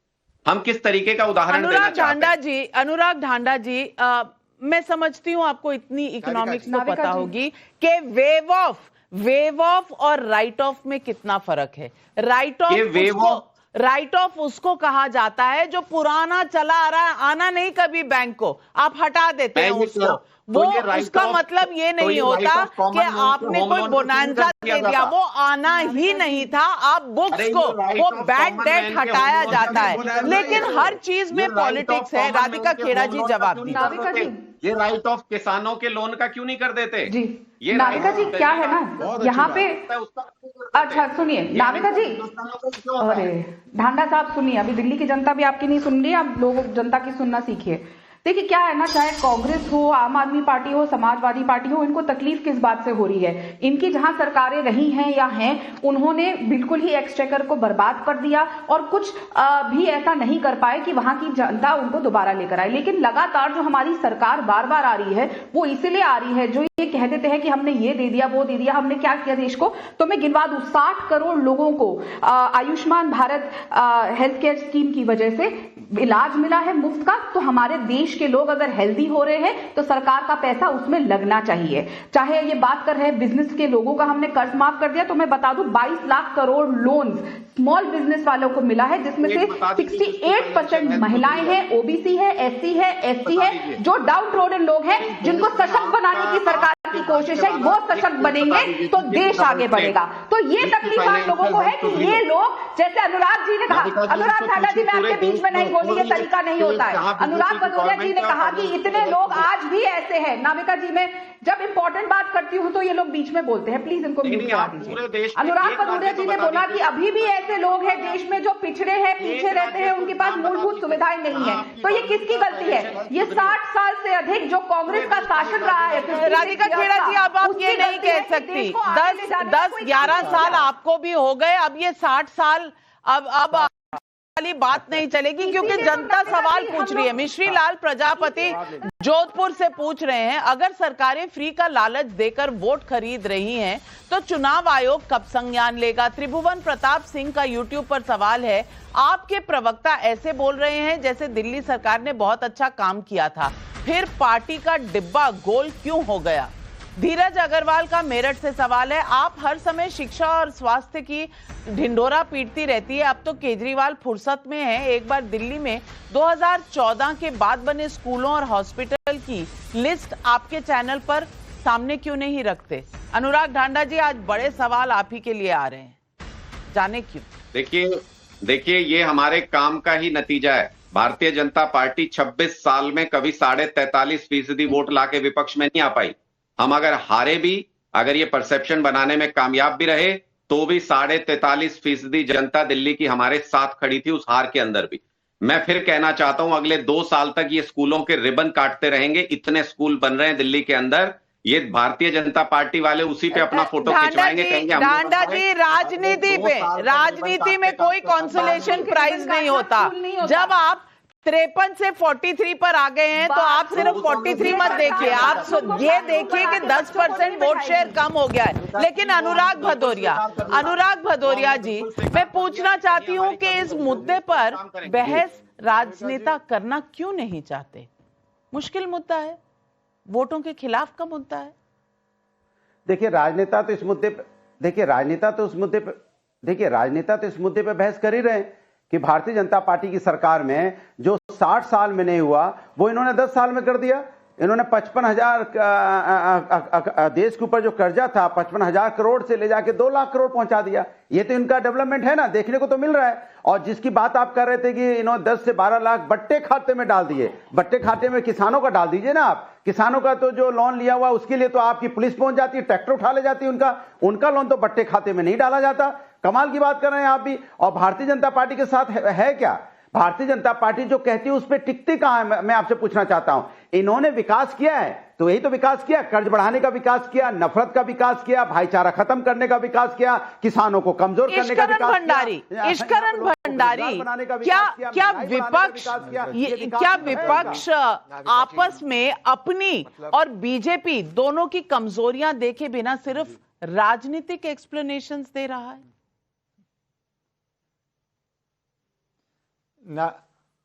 हम किस तरीके का उदाहरण देना चाहते हैं? अनुराग ढांडा जी, मैं समझती हूं आपको इतनी इकोनॉमिक्स तो पता होगी कि वेव ऑफ और राइट ऑफ में कितना फर्क है। राइट ऑफ उसको कहा जाता है जो पुराना चला आ रहा है, आना नहीं कभी बैंक को, आप हटा देते हैं उसको। वो उसका मतलब ये नहीं होता कि आपने कोई बोनांजा दे दिया, वो आना ही नहीं था। आप बुक्स को, वो बैड डेट हटाया जाता है। लेकिन हर चीज में पॉलिटिक्स है। राधिका खेड़ा जी जवाब दीजिए। ये राइट ऑफ किसानों के लोन का क्यों नहीं कर देते जी? ये नाविका जी क्या है ना यहाँ पे, अच्छा सुनिए नाविका जी, अरे ढांडा साहब सुनिए, अभी दिल्ली की जनता भी आपकी नहीं सुन रही, आप लोग जनता की सुनना सीखिए। देखिए क्या है ना, चाहे कांग्रेस हो, आम आदमी पार्टी हो, समाजवादी पार्टी हो, इनको तकलीफ किस बात से हो रही है? इनकी जहां सरकारें रही हैं या हैं, उन्होंने बिल्कुल ही एक्सचेकर को बर्बाद कर दिया और कुछ भी ऐसा नहीं कर पाए कि वहां की जनता उनको दोबारा लेकर आए। लेकिन लगातार जो हमारी सरकार बार बार आ रही है वो इसलिए आ रही है, जो ये कह देते हैं कि हमने ये दे दिया, वो दे दिया, हमने क्या किया देश को, तो मैं गिनवा दूं, 60 करोड़ लोगों को Ayushman Bharat health care scheme की वजह से इलाज मिला है मुफ्त का। तो हमारे देश के लोग अगर हेल्दी हो रहे हैं तो सरकार का पैसा उसमें लगना चाहिए। चाहे ये बात कर रहे हैं बिजनेस के लोगों का हमने कर्ज माफ कर दिया, तो मैं बता दूं 22 lakh crore loans small business वालों को मिला है, जिसमें से 68% महिलाएं हैं, ओबीसी है, एससी है, एसटी है, जो डाउन ट्रोडन लोग हैं, जिनको सशक्त बनाने की सरकार की कोशिश है। वो सशक्त बनेंगे तो देश आगे बढ़ेगा। तो ये तकलीफ आप लोगों को है कि ये लोग, जैसे अनुराग जी ने कहा, अनुराग ठाडा जी मैं आपके बीच में नहीं बोली, ये तरीका नहीं होता है। अनुराग भदौरिया जी ने कहा कि इतने लोग आज भी ऐसे हैं। नाविका जी, मैं जब इंपॉर्टेंट बात करती हूँ तो ये लोग बीच में बोलते हैं, प्लीज इनको म्यूट करा दीजिए। अनुराग भदौरिया जी ने बोला कि अभी भी ऐसे लोग हैं देश में जो पिछड़े हैं, पीछे रहते हैं, उनके पास मूलभूत सुविधाएं नहीं है। तो ये किसकी गलती है? ये 60 साल से अधिक जो कांग्रेस का शासन रहा है। राधिका खेड़ा जी, अब आप ये नहीं कह सकती 10-11 साल आपको भी हो गए, अब ये 60 साल अब वाली बात नहीं चलेगी, क्योंकि जनता सवाल पूछ रही है। मिश्री लाल प्रजापति जोधपुर से पूछ रहे हैं, अगर सरकारें फ्री का लालच देकर वोट खरीद रही हैं तो चुनाव आयोग कब संज्ञान लेगा? त्रिभुवन प्रताप सिंह का यूट्यूब पर सवाल है, आपके प्रवक्ता ऐसे बोल रहे हैं जैसे दिल्ली सरकार ने बहुत अच्छा काम किया था, फिर पार्टी का डिब्बा गोल क्यों हो गया? धीरज अग्रवाल का मेरठ से सवाल है, आप हर समय शिक्षा और स्वास्थ्य की ढिंढोरा पीटती रहती है, अब तो केजरीवाल फुर्सत में है, एक बार दिल्ली में 2014 के बाद बने स्कूलों और हॉस्पिटल की लिस्ट आपके चैनल पर सामने क्यों नहीं रखते? अनुराग ढांडा जी, आज बड़े सवाल आप ही के लिए आ रहे हैं, जाने क्यों? देखिए ये हमारे काम का ही नतीजा है। भारतीय जनता पार्टी 26 साल में कभी 43.5% वोट लाके विपक्ष में नहीं आ पाई। हम अगर हारे भी, अगर ये परसेप्शन बनाने में कामयाब भी रहे, तो भी 43.5% जनता दिल्ली की हमारे साथ खड़ी थी उस हार के अंदर भी। मैं फिर कहना चाहता हूं, अगले 2 साल तक ये स्कूलों के रिबन काटते रहेंगे। इतने स्कूल बन रहे हैं दिल्ली के अंदर, ये भारतीय जनता पार्टी वाले उसी पे अपना फोटो खिंचवाएंगे, कहेंगे ढांडा जी, राजनीति में कोई कंसोलेशन प्राइज नहीं होता। जब आप 53 से 43 पर आ गए हैं तो आप सिर्फ 43 मत देखिए, आप ये देखिए कि 10% वोट शेयर कम हो गया है। लेकिन अनुराग भदौरिया जी, मैं पूछना चाहती हूं कि इस मुद्दे पर बहस राजनेता करना क्यों नहीं चाहते? मुश्किल मुद्दा है, वोटों के खिलाफ का मुद्दा है। देखिए राजनेता तो इस मुद्दे पे बहस कर ही रहे हैं कि भारतीय जनता पार्टी की सरकार में जो 60 साल में नहीं हुआ वो इन्होंने 10 साल में कर दिया। इन्होंने 55,000 देश के ऊपर जो कर्जा था 55,000 करोड़ से ले जाके 2 लाख करोड़ पहुंचा दिया। ये तो इनका डेवलपमेंट है ना, देखने को तो मिल रहा है। और जिसकी बात आप कर रहे थे कि इन्होंने 10 से 12 लाख बट्टे खाते में डाल दिए, बट्टे खाते में किसानों का डाल दीजिए ना आप। किसानों का तो जो लोन लिया हुआ उसके लिए तो आपकी पुलिस पहुंच जाती है, ट्रैक्टर उठा ले जाती है, उनका लोन तो बट्टे खाते में नहीं डाला जाता। कमाल की बात कर रहे हैं आप भी। और भारतीय जनता पार्टी के साथ है क्या? भारतीय जनता पार्टी जो कहती है उस पर टिकती कहां है? मैं आपसे पूछना चाहता हूं। इन्होंने विकास किया है तो यही तो विकास किया, कर्ज बढ़ाने का विकास किया, नफरत का विकास किया, भाईचारा खत्म करने का विकास किया, किसानों को कमजोर करने का विकास किया। इश्करण भंडारी, क्या विपक्ष आपस में अपनी और बीजेपी दोनों की कमजोरियां देखे बिना सिर्फ राजनीतिक एक्सप्लेनेशंस दे रहा है?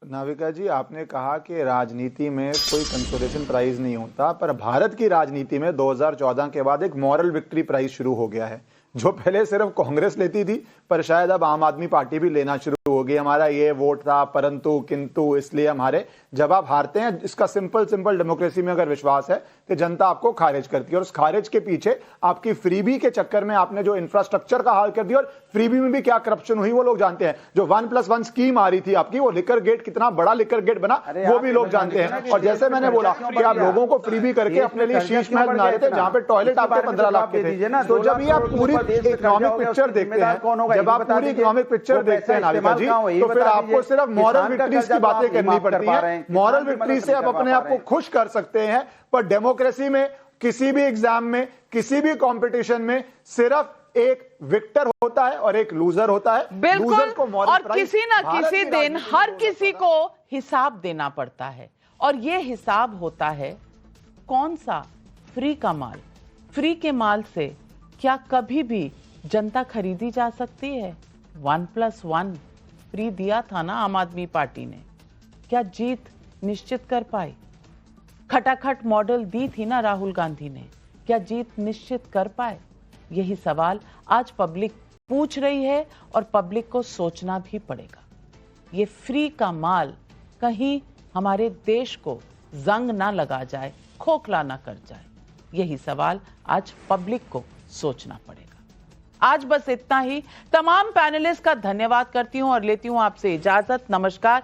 नाविका जी, आपने कहा कि राजनीति में कोई कंसोलेशन प्राइज नहीं होता, पर भारत की राजनीति में 2014 के बाद एक मॉरल विक्ट्री प्राइज शुरू हो गया है, जो पहले सिर्फ कांग्रेस लेती थी, पर शायद अब आम आदमी पार्टी भी लेना शुरू हो गई। हमारा ये वोट था, परंतु किंतु, इसलिए हमारे, जब आप हारते हैं, इसका सिंपल डेमोक्रेसी में अगर विश्वास है कि जनता आपको खारिज करती है, और उस खारिज के पीछे आपकी फ्रीबी के चक्कर में आपने जो इंफ्रास्ट्रक्चर का हाल कर दिया, और फ्रीबी में भी क्या करप्शन हुई वो लोग जानते हैं। जो 1+1 स्कीम आ रही थी आपकी, वो लिकर गेट, कितना बड़ा लिकर गेट बना वो भी लोग जानते हैं। और जैसे मैंने बोला कि आप लोगों को फ्रीबी करके अपने लिए शीश महल बना रहे थे, जहां पे टॉयलेट आपके 15 लाख के थे। तो जब ये आप पूरी इकोनॉमिक पिक्चर देखते हैं, जब आप पूरी इकोनॉमिक पिक्चर देखते हैं नाविका जी, गाँव ये तो फिर बता आपको दीजिए, सिर्फ मॉरल किसान का विक्ट्रीज कर्जा की तो आप बातें नहीं करनी माफ कर पड़ती पा रहे हैं। हैं, मॉरल किसान की विक्ट्री मदद से आप नहीं कर अपने पा आप को रहे हैं। खुश कर सकते हैं, पर डेमोक्रेसी में किसी भी एग्जाम में, किसी भी कंपटीशन में सिर्फ एक विक्टर होता है और एक लूजर होता है। लूजर बिल्कुल, को moral और prize किसी ना भारत किसी की दिन राजनीति हर में किसी को हिसाब देना पड़ता है, और ये हिसाब होता है कौन सा फ्री का माल। फ्री के माल से क्या कभी भी जनता खरीदी जा सकती है? 1+1 फ्री दिया था ना आम आदमी पार्टी ने, क्या जीत निश्चित कर पाई? खटाखट मॉडल दी थी ना राहुल गांधी ने, क्या जीत निश्चित कर पाए? यही सवाल आज पब्लिक पूछ रही है, और पब्लिक को सोचना भी पड़ेगा। ये फ्री का माल कहीं हमारे देश को जंग ना लगा जाए, खोखला ना कर जाए। यही सवाल आज पब्लिक को सोचना पड़ेगा। आज बस इतना ही। तमाम पैनलिस्ट का धन्यवाद करती हूं और लेती हूं आपसे इजाजत। नमस्कार।